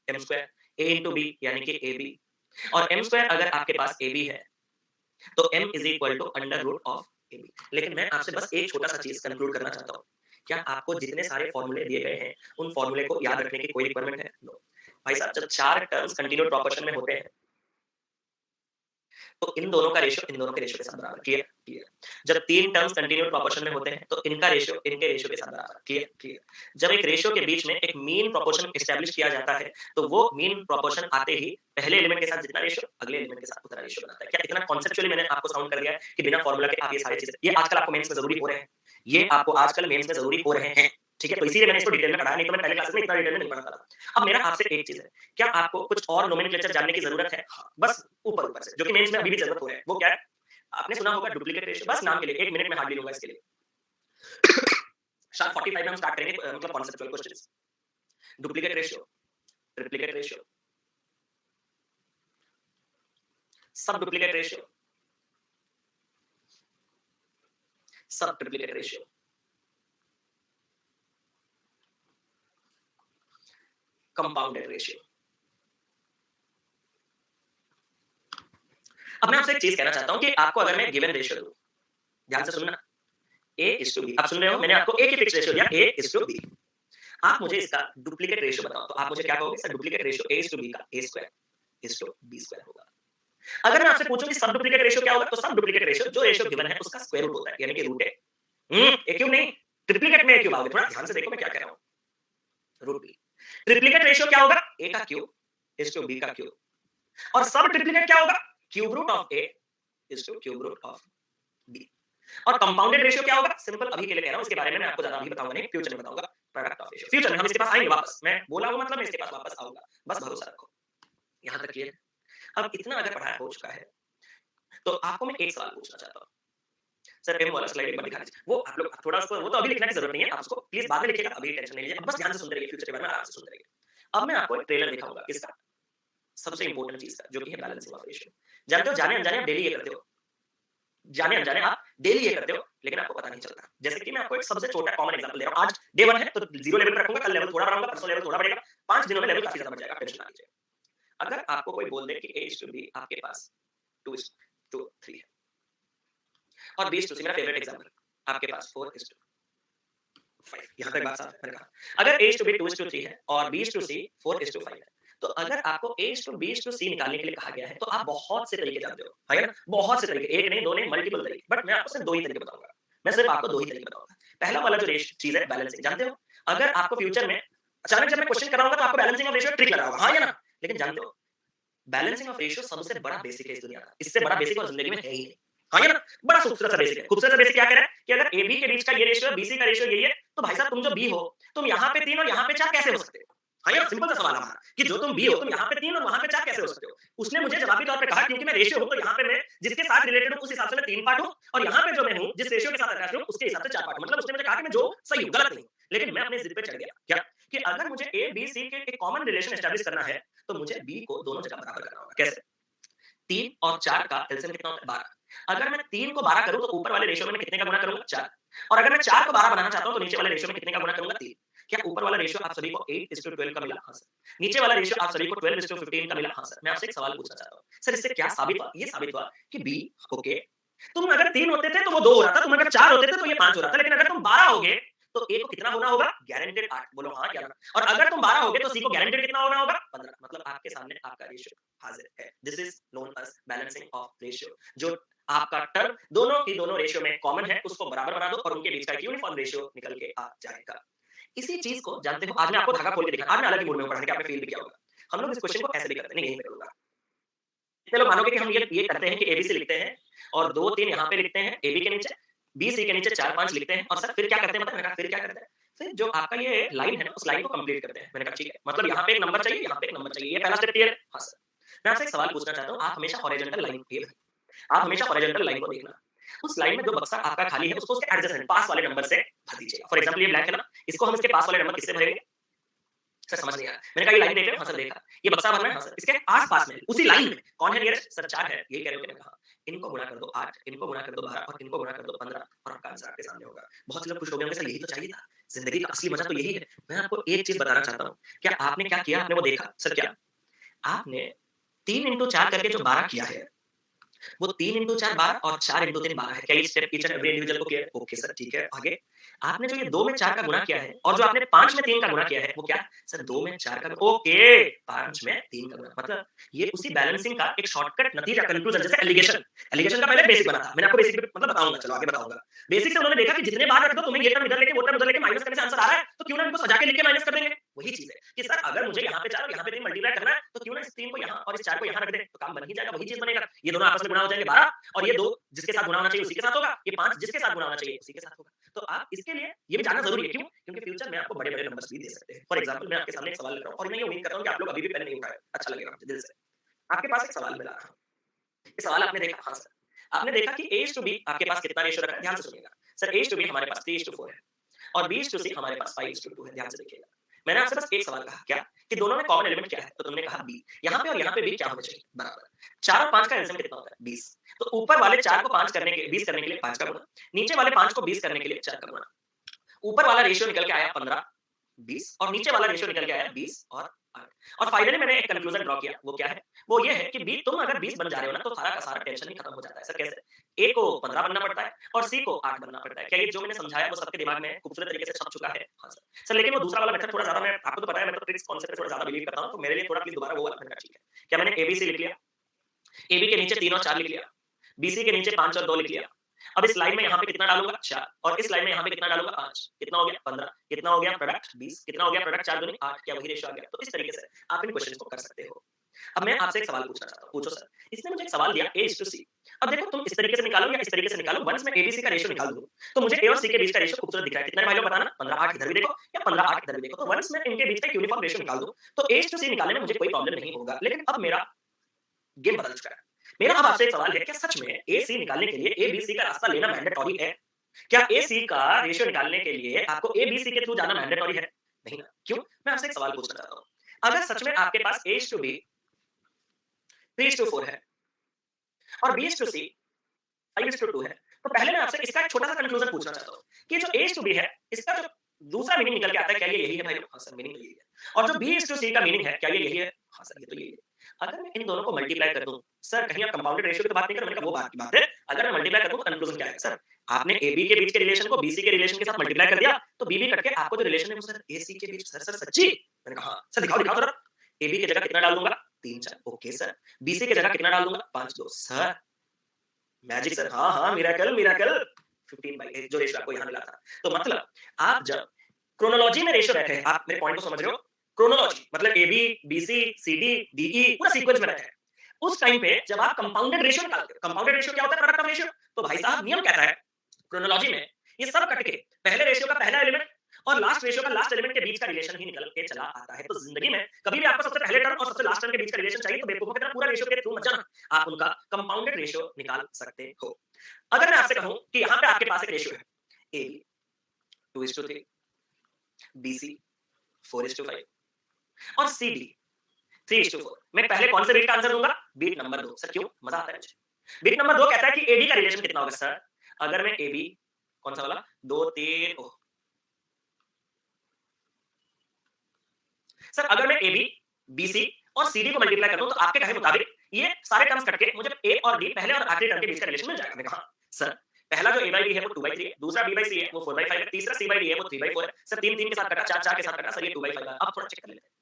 M square, A into B यानी कि AB। और M स्क्वायर अगर आपके पास AB है, तो M is equal to under root of AB। लेकिन मैं आपसे बस एक छोटा सा चीज कंक्लूड करना चाहता हूँ। क्या आपको जितने सारे फॉर्मूले दिए गए हैं, उन फॉर्मूले को याद रखने की कोई रिक्वायरमेंट है? नो। भाई साहब जब चार टर्म्स कंटीन्यूअस प्रोपोर्शन में होते हैं, तो इन दोनों का रेशियो इन दोनों के रेशियो के साथ बराबर। क्लियर? क्लियर। जब तीन टर्म्स कंटीन्यूअस प्रोपोर्शन में होते हैं, तो इनका रेशियो इनके रेशियो के साथ बराबर। क्लियर? क्लियर। जब एक रेशियो के बीच में एक मीन प्रोपोर्शन एस्टैब्लिश किया जाता है, तो वो मीन प्रोपोर्शन आते ही पहले एलिमेंट के साथ जितना रेशियो, अगले एलिमेंट के साथ उतना रेशियो बनाता है। क्या इतना कॉन्सेप्चुअली मैंने आपको साउंड कर दिया है कि बिना फार्मूला के आप ये सारी चीजें, ये आजकल आपको मेंस में जरूरी हो रहे हैं, ये आपको आजकल मेंस में जरूरी हो रहे हैं, ठीक है? तो इसीलिए मैंने इसको डिटेल में पढ़ाया, नहीं तो मैं पहले क्लास में इतना डिटेल में नहीं पढ़ाता था। अब मेरा आपसे एक चीज है, क्या आपको कुछ और नोमेनक्लेचर जानने की जरूरत है? हाँ, बस ऊपर ऊपर से, जो कि मेंस में अभी भी जरूरत हो रहा है। वो क्या है? आपने सुना होगा डुप्लीकेट रेशियो, बस नाम के लिए 1 मिनट में हार्डली लूंगा इसके लिए। शार्प 45 में हम स्टार्ट करेंगे मतलब conceptual questions. Duplicate ratio, triplicate ratio, सब डुप्लीकेट रेशियो, सब ट्रिप्लीकेट रेशियो, कंपाउंडेड रेशियो। अब मैं आपसे एक चीज कहना चाहता हूं कि आपको अगर मैं गिवन रेशियो दूं, ध्यान से सुनना, ए इज टू बी, आप सुन रहे हो, मैंने आपको ए की फिक्स रेशियो दिया, ए इज टू बी। आप मुझे इसका डुप्लीकेट रेशियो बताओ, तो आप मुझे क्या कहोगे? Sir duplicate ratio A is to B का A square is to B square होगा। अगर मैं आपसे पूछूं कि सब डुप्लीकेट रेशियो क्या होगा, तो सब डुप्लीकेट रेशियो जो रेशियो गिवन है उसका स्क्वायर रूट होता है, यानी कि रूट ए। ए क्यूब नहीं, ट्रिप्लीकेट में ए क्यूब आओगे, थोड़ा ध्यान से देखो मैं क्या कह रहा हूं। Root B. ट्रिप्लीकेट रेशियो क्या होगा? ए का क्यूब इज टू बी का क्यूब, और सब ट्रिप्लीकेट क्या होगा? Cube root of A is to cube root of B. और कंपाउंडेड रेशियो क्या होगा? सिंपल, अभी के लिए कह रहा हूं, इसके बारे में मैं आपको ज्यादा अभी बताऊंगा नहीं, फ्यूचर में बताऊंगा। प्रोडक्ट ऑफ रेशियो फ्यूचर में हम इसके पास आएंगे वापस, मैं बोला हूं मतलब मैं इसके पास वापस आऊंगा, बस भरोसा रखो। यहां तक क्लियर? अब इतना अगर पढ़ाया हो चुका है तो आपको मैं एक सवाल पूछना चाहता हूं। सर एम वाला स्लाइड एक बार दिखा दीजिए, वो आप लोग थोड़ा सा, वो तो अभी लिखने की जरूरत नहीं है, आप उसको प्लीज बाद में लिखिएगा, अभी टेंशन नहीं लीजिए, अब बस ध्यान से सुनते रहिए, फ्यूचर के बारे में आराम से सुनते रहिए। अब मैं आपको एक ट्रेलर दिखाऊंगा, किसका? सबसे इंपॉर्टेंट चीज का, जो कि है बैलेंसिंग ऑफ रेशियो। जानते हो, जाने अनजाने आप डेली ये करते हो, जाने अनजाने आप डेली ये करते हो, लेकिन आपको पता नहीं चलता। जैसे कि मैं आपको एक सबसे छोटा कॉमन एग्जांपल दे रहा हूं, आज डे 1 है तो 0 लेवल पे रखूंगा, कल लेवल थोड़ा बढ़ाऊंगा, परसों लेवल थोड़ा बढ़ेगा, 5 दिनों में लेवल काफी ज्यादा बढ़ जाएगा, टेंशन ना लीजिए। अगर आपको कोई बोल दे कि a is to b आपके पास 2 is to 3 है, और b is to c मेरा फेवरेट एग्जांपल, आपके पास 4 is to 5, यहां तक बात साफ है, मैंने कहा अगर a is to b 2 is to 3 है और b is to c 4 is to 5 है, तो अगर आपको a is to b is to c निकालने के लिए कहा गया है, तो आप बहुत से तरीके जानते हो, है ना? बहुत से तरीके, एक नहीं, दो नहीं, मल्टीपल तरीके, बट मैं आपको सिर्फ दो ही तरीके बताऊंगा। मैं सिर्फ आपको दो ही तरीके बताऊंगा। पहला वाला जो रेशियो चीज है, बैलेंसिंग, जानते हो, अगर आपको फ्यूचर में अचानक जब मैं क्वेश्चन कराऊंगा तो आपको बैलेंसिंग ऑफ रेशियो ट्रिक लगा होगा, हाँ या ना? लेकिन जानते हो, बैलेंसिंग ऑफ रेशियो सबसे बड़ा बेसिक है इस दुनिया का, इससे बड़ा बेसिक और जिंदगी में है ही नहीं, हाँ या ना? बड़ा खूबसूरत सा बेसिक है। खूबसूरत सा बेसिक क्या कह रहा है कि अगर ए बी के बीच का ये रेशियो है, बी सी का रेशियो यही है, तो भाई साहब तुम जो बी हो, तुम यहाँ पे 3 और यहाँ पे 4 कैसे हो सकते हो? हाँ या ना? सिंपल सा सवाल है हमारा कि जो तुम बी हो, तुम यहाँ पे 3 और वहां पे 4 कैसे हो सकते हो? उसने मुझे जवाबी तौर पे कहा क्योंकि मैं रेशियो हूं, तो यहाँ पे मैं जिसके साथ रिलेटेड हूं उस हिसाब से मैं 3 पार्ट हूं, और यहाँ पे जो मैं हूं जिस रेशियो के साथ अटैच हूं उसके हिसाब से 4 पार्ट हूं। मतलब उसने मुझे कहा कि मैं जो सही हूं, गलत नहीं हूं। लेकिन मैं अपने जिद पे चढ़ गया, क्या? कि अगर मुझे ए बी सी के एक कॉमन रिलेशन एस्टैब्लिश करना है, तो मुझे बी को दोनों जगह बराबर करना होगा। कैसे? 3 और 4 का एलसीएम कितना होता है? 12। अगर मैं 3 को 12 करूँ तो ऊपर वाले रेशियो में मैं कितने का गुणा करूँगा? 4। और अगर मैं 4 को 12 बनाना चाहता हूँ तो नीचे वाले रेशियो में कितने का गुणा करूँगा? 3। क्या ऊपर वाला रेशियो आप सभी को 8:12 का मिला? हाँ सर। नीचे वाला रेशियो आप सभी को 12:15 का मिला? हाँ सर। मैं आपसे एक सवाल पूछना चाहता हूँ। सर इससे क्या साबित हुआ? ये साबित हुआ कि बी, ओके, तुम अगर 3 होते थे तो वो 2 हो रहा था, तुम अगर 4 होते थे तो ये 5 हो रहा था, लेकिन अगर तुम 12 होगे तो ए को कितना होना होगा? गारंटेड 8। बोलो हाँ या ना? और अगर तुम 12 होगे तो सी को गारंटेड कितना होना होगा? 15। मतलब आपके सामने आपका रेशियो हाजिर है। This is known as balancing of ratio. जो आपका टर्म दोनों की दोनों रेशियो में कॉमन है उसको बराबर बना दो और उनके बीच का एक यूनिफॉर्म रेशियो निकल के आ जाएगा। इसी चीज को जानते हो, आज मैं आपको धागा खोल के दिखा, आज मैं अलग ही मूड में हूं पढ़ाने के, आपने फील भी किया होगा। हम लोग इस क्वेश्चन को ऐसे भी करते हैं, नहीं यही करूंगा। कितने लोग मानोगे कि हम ये करते हैं कि एबीसी लिखते हैं और 2 3 यहाँ पे लिखते हैं एबी के नीचे, बीसी के नीचे 4 5 लिखते हैं, और सर फिर क्या करते हैं? मतलब मैंने कहा फिर क्या करते हैं? फिर जो आपका ये लाइन है ना उस लाइन को कंप्लीट करते हैं। मैंने कहा ठीक है, मतलब यहाँ पे एक नंबर चाहिए, यहाँ पे एक नंबर चाहिए, ये पहला स्टेप क्लियर है? हाँ सर। मैं आपसे एक सवाल पूछना चाहता हूँ, आप हमेशा हॉरिजॉन्टल लाइन ये आप हमेशा हॉरिजॉन्टल लाइन को देखना। उस लाइन में जो बक्सा आपका खाली है उसको उसके एडजेसेंट पास वाले नंबर से भर दीजिएगा। फॉर एग्जांपल ये ब्लैक है ना, इसको हम इसके पास वाले नंबर किससे भरेंगे? सर समझ नहीं आया। मैंने कहा ये लाइन देख रहे हो? हाँ सर देखा। ये बक्सा भरना है? हाँ सर। इसके आस-पास में उसी लाइन में कौन है नियरेस्ट? सर 4 है। यही कह रहे हो क्या? मैंने कहा इनको गुणा कर दो 8, इनको गुणा कर दो 12 और इनको गुणा कर दो 15 और आपका आंसर आपके सामने होगा। बहुत से लोग खुश हो गए होंगे, सर यही तो चाहिए था। जिंदगी का असली मजा तो यही है। मैं आपको एक चीज बताना चाहता हूँ। क्या आपने क्या किया? आपने वो देखा? सर क्या? आपने 3 into 4 करके जो 12 किया है, वो 3 into 4 12 और 4 into 3 12 है। क्या ये step each and every individual को क्लियर है? ओके सर ठीक है। आगे आपने जो ये 2 में 4 का गुणा किया है और जो आपने 5 में 3 का गुणा किया है वो क्या? सर 2 में 4 का, ओके, 5 में 3 का गुणा, मतलब ये उसी बैलेंसिंग का एक शॉर्टकट नतीजा, कंक्लूजन, जैसे एलिगेशन। एलिगेशन का पहले बेसिक बना था, मैंने आपको बेसिक मतलब बताऊंगा, चलो आगे बताऊंगा। बेसिक से उन्होंने देखा कि जितने बार रख दो तुम्हें ये टर्म इधर लेके वो टर्म उधर लेके माइनस करने से आंसर आ रहा है, तो क्यों ना इनको सजा के लिख के माइनस कर देंगे। वही चीज है कि सर अगर मुझे यहाँ पे 4 और यहाँ पे 3 मल्टीप्लाई करना है तो क्यों ना इस 3 को यहाँ और इस 4 को यहाँ रख दें, तो काम बन ही जाएगा, वही चीज बनेगा। ये दोनों आपस में गुणा हो जाएंगे 12 और ये 2 जिसके साथ गुणा होना चाहिए उसी के साथ होगा, ये 5 जिसके साथ गुणा होना चाहिए उसी के साथ होगा। तो आप इसके लिए ये भी जानना जरूरी है, क्यों? क्योंकि फ्यूचर में आपको बड़े-बड़े नंबर्स भी दे सकते हैं। फॉर एग्जांपल मैं आपके सामने एक सवाल रख रहा हूं और मैं ये उम्मीद करता हूं कि आप लोग अभी भी पेन नहीं उठाए, अच्छा लगेगा मुझे दिल से। आपके पास एक सवाल मिला, ये सवाल आपने देखा? हाँ सर। आपने देखा कि a to b आपके पास कितना रेशियो रखा है? ध्यान से सुनिएगा। सर a to b हमारे पास 3:4 है और b to c हमारे पास 5:2 है। ध्यान से देखिएगा। मैंने आपसे बस एक सवाल कहा, क्या? कि दोनों में कॉमन एलिमेंट क्या है? तो तुमने कहा बी। यहाँ पे और यहाँ पे भी क्या होना चाहिए? बराबर। 4 और 5 का एलसीएम कितना होता है? 20। तो ऊपर वाले 4 को 5 करने के 20 करने के लिए 5 का गुणा, नीचे वाले 5 को 20 करने के लिए 4 का गुणा। ऊपर वाला रेशियो निकल के आया 15, 20 और नीचे वाला रेशियो निकल के आया 20 और 8। और फाइनली मैंने एक कंक्लूजन ड्रॉ किया, वो क्या है? वो ये है कि बी तुम अगर 20 बन जा रहे हो ना, तो सारा का सारा टेंशन ही खत्म हो जाता है। सर कैसे? ए को 15 बनना पड़ता है और सी को 8 बनना पड़ता है। क्या ये जो मैंने समझाया वो सबके दिमाग में खूबसूरत तरीके से छप चुका है? हाँ सर। सर लेकिन वो दूसरा वाला मेथड थोड़ा ज़्यादा, मैं आपको तो पता है मैं तो ट्रिक्स कॉन्सेप्ट पे थोड़ा ज़्यादा बिलीव करता हूँ, तो मेरे लिए थोड़ा प्लीज़ दोबारा वो वाला मेथड ठीक है। क्या मैंने एबीसी लिख लिया? एबी के नीचे 3 और 4 लिख लिया। बीसी के नीचे 5 और 2 लिख लिया। अब इस लाइन में यहाँ पे कितना डालूँगा? 4 और इस लाइन में यहाँ पे कितना डालूँगा? 5। कितना हो गया? 15। कितना हो गया प्रोडक्ट? 20। कितना हो गया प्रोडक्ट? 4 दूनी 8। क्या वही रेशियो आ गया? तो इस तरीके से आप इन क्वेश्चंस को कर सकते हो। अब मैं आपसे एक सवाल पूछना चाहता हूँ, पूछो सर। इसने मुझे एक सवाल दिया A:C। अब देखो तुम इस तरीके से निकालो या इस तरीके से निकालो, वंस मैं ABC का रेशियो निकाल दूँ, तो मुझे A और C के बीच का रेशियो खूबसूरत दिख रहा है। कितना है भाई लोग बताना? 15:8 इधर भी देखो या 15:8 इधर भी देखो। तो वंस मैं इनके बीच का एक यूनिफॉर्म रेशियो निकाल दूँ, तो A:C निकालने में मुझे कोई प्रॉब्लम नहीं होगा। लेकिन अब मेरा गेम बदल चुका है। मेरा अब आपसे एक सवाल है, क्या सच में AC निकालने के लिए ABC का रास्ता लेना मैंडेटरी है? क्या AC का रेशियो निकालने के लिए आपको ABC के थ्रू जाना मैंडेटरी है? नहीं ना। क्यों? मैं आपसे एक सवाल पूछना चाहता हूँ। अगर सच में आपके पास A:B 3:4 है और B:C 5:2 है, तो पहले मैं आपसे इसका एक छोटा-सा कंक्लूजन पूछना चाहता हूँ कि जो A:B है, इसका जो दूसरा मीनिंग निकल के आता है, क्या ये यही है भाई लोग? हाँ सर, मीनिंग तो यही है। और जो B:C का मीनिंग है, क्या ये यही है? हाँ सर, ये तो यही है। अगर मैं इन दोनों को मल्टीप्लाई कर दूँ, सर कहीं आप कंपाउंडेड रेशियो की तो बात नहीं कर रहे? मैंने कहा वो बात की बात है। अगर मैं मल्टीप्लाई कर दूँ तो कंक्लूजन क्या आएगा सर? आपने AB के बीच के रिलेशन को BC के रिलेशन के साथ मल्टीप्लाई कर दिया, तो BB कट के आपको जो रिलेशन है वो सर AC के बीच। सर सच्ची? मैंने कहा हाँ। सर दिखाओ दिखाओ जरा। AB की जगह कितना डाल दूँगा? 3 4 ओके सर। BC की जगह कितना डाल दूँगा? 5 2 सर। मैजिक सर, हाँ हाँ, मिरेकल मिरेकल। 15/8 जो रेशियो आपको यहाँ मिला था। तो मतलब आप जब क्रोनोलॉजी में रेशियो रखे हैं, आप मेरे पॉइंट को समझ रहे हो? क्रोनोलॉजी मतलब AB, BC, CD, DE पूरा सीक्वेंस में रखे हैं। उस टाइम पे जब आप कंपाउंडेड रेशियो निकालते हो, कंपाउंडेड रेशियो क्या होता है? Product of ratio. तो भाई साहब नियम कहता है क्रोनोलॉजी में ये सब कट के पहले रेशियो का पहला एलिमेंट और लास्ट रेशियो का लास्ट एलिमेंट के बीच का रिलेशन ही निकल के चला आता है। तो जिंदगी में कभी भी आपको सबसे पहले टर्म और सबसे लास्ट टर्म के बीच का रिलेशन चाहिए, तो बेवकूफों की तरह पूरा रेशियो के थ्रू मत जाना। आप उनका कंपाउंडेड रेशियो निकाल सकते हो। अगर मैं आपसे कहूं कि यहाँ पे आपके पास एक रेशियो है, AB 2:3, BC 4:5 और CD 3:4। मैं पहले कौन से बीट का आंसर दूंगा? Beat number 2। सर क्यों? मजा आता है मुझे। बीट नंबर 2 कहता है कि AD का रिलेशन कितना होगा सर? अगर मैं AB कौन सा वाला 2 3 ओह सर अगर मैं AB, BC और CD को मल्टीप्लाई कर दूं, तो आपके कहे मुताबिक ये सारे टर्म्स कट के मुझे A और D पहले और आखिरी टर्म के बीच का रिलेशन मिल जाएगा। मैंने कहा सर पहला जो A/D है वो 2/3 है, दूसरा B/C है वो 4/5 है, तीसरा C/D है वो 3/4 है। सर 3 3 के साथ कटा, 4 4 के साथ कटा, सर ये 2/5 है। अब थोड़ा चेक कर लेते हैं।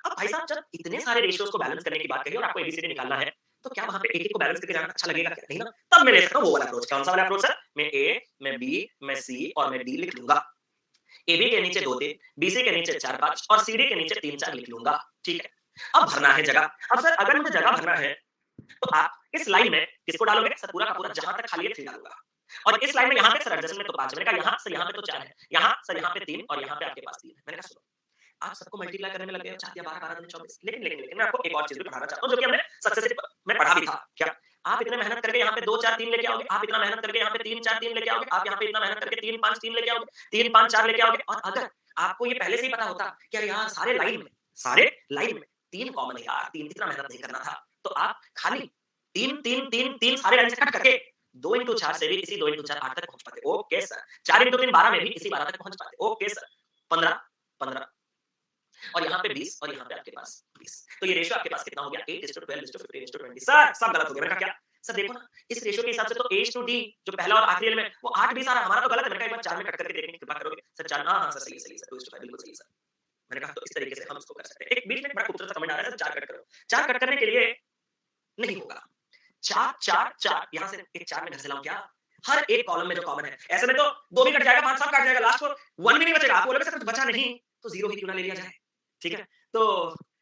अब भाई साहब जब इतने सारे रेशियोज को बैलेंस करने की बात कही और आपको ABCD निकालना है, तो क्या वहां पे एक एक को बैलेंस करके जाना अच्छा लगेगा क्या? नहीं ना। तब मैं ले सकता हूं वो वाला अप्रोच। कौन सा वाला अप्रोच सर? मैं A, मैं B, मैं C और मैं D लिख लूंगा। AB के नीचे 2 3, BC के नीचे 4 5 और CD के नीचे 3 4 लिख लूंगा। ठीक है। अब भरना है जगह। अब सर अगर मुझे जगह भरना है, तो आप इस लाइन में किसको डालोगे? सर पूरा का पूरा जहां तक खाली है 3 डालूंगा। और इस लाइन में यहाँ पे सर एडजस्टमेंट में तो 5 मैंने कहा यहाँ सर यहाँ पे तो 4 है। यहाँ सर यहाँ पे 3 और यहाँ पे आपके पास 3 है। मैंने कहा सुनो, आप सबको मल्टीप्लाई करने में लग गए हो 4 या 12 12 दूनी 24। लेकिन मैं आपको एक और चीज़ भी पढ़ाना चाहता हूँ, जो कि हमने सक्सेसिव में पढ़ा भी था। क्या? आप इतने मेहनत करके यहाँ पे 2 4 3 लेके आओगे, आप इतना मेहनत करके यहाँ पे 3 4 3 लेके आओगे, आप यहाँ पे इतना मेहनत करके 3 5 3 लेके आओगे, 3 5 4 लेके आओगे। और अगर आपको ये पहले से ही पता होता कि यार सारे लाइन में 3 कॉमन है यार, 3 इतना मेहनत नहीं करना था। तो आप खाली 3 3 3 3 सारे लाइन से कट करके 2 into 4 से भी इसी 2 into 4 8 तक पहुँच पाते। Okay sir. 4 into 3 12 में भी इसी 12 तक पहुँच पाते। Okay sir. 15 15 और यहाँ पे 20 और यहाँ पे आपके पास 20। तो ये रेशियो आपके पास कितना हो गया? 8:12:15:20। सर सब गलत हो गया। मैंने कहा क्या? सर देखो ना, इस रेशियो के हिसाब से तो A:D जो पहला और आखिरी एलिमेंट वो 8 20 आ रहा है। हमारा तो गलत है। मैंने कहा एक बार 4 में कट करके देखने की कृपा करोगे? सर 4 हाँ, हाँ सर सही है सर 2:5 बिल्कुल सही है सर। मैंने कहा तो इस तरीके से हम इसको कर सकते हैं। एक बीच में एक बड़ा खूबसूरत सा कमेंट आ रहा है सर 4 कट करो। 4 कट करने के लिए नहीं होगा। 4 4 4 यहाँ से एक 4 में घर से लाऊं क्या? हर एक कॉलम में जो कॉमन है। ऐसे में तो 2 भी कट जाएगा, 5 सब कट जाएगा, लास्ट को 1 भी नहीं बचेगा। आप बोलोगे सर कुछ बचा नहीं, तो 0 ही क्यों ना ले लिया जाए? ठीक है? तो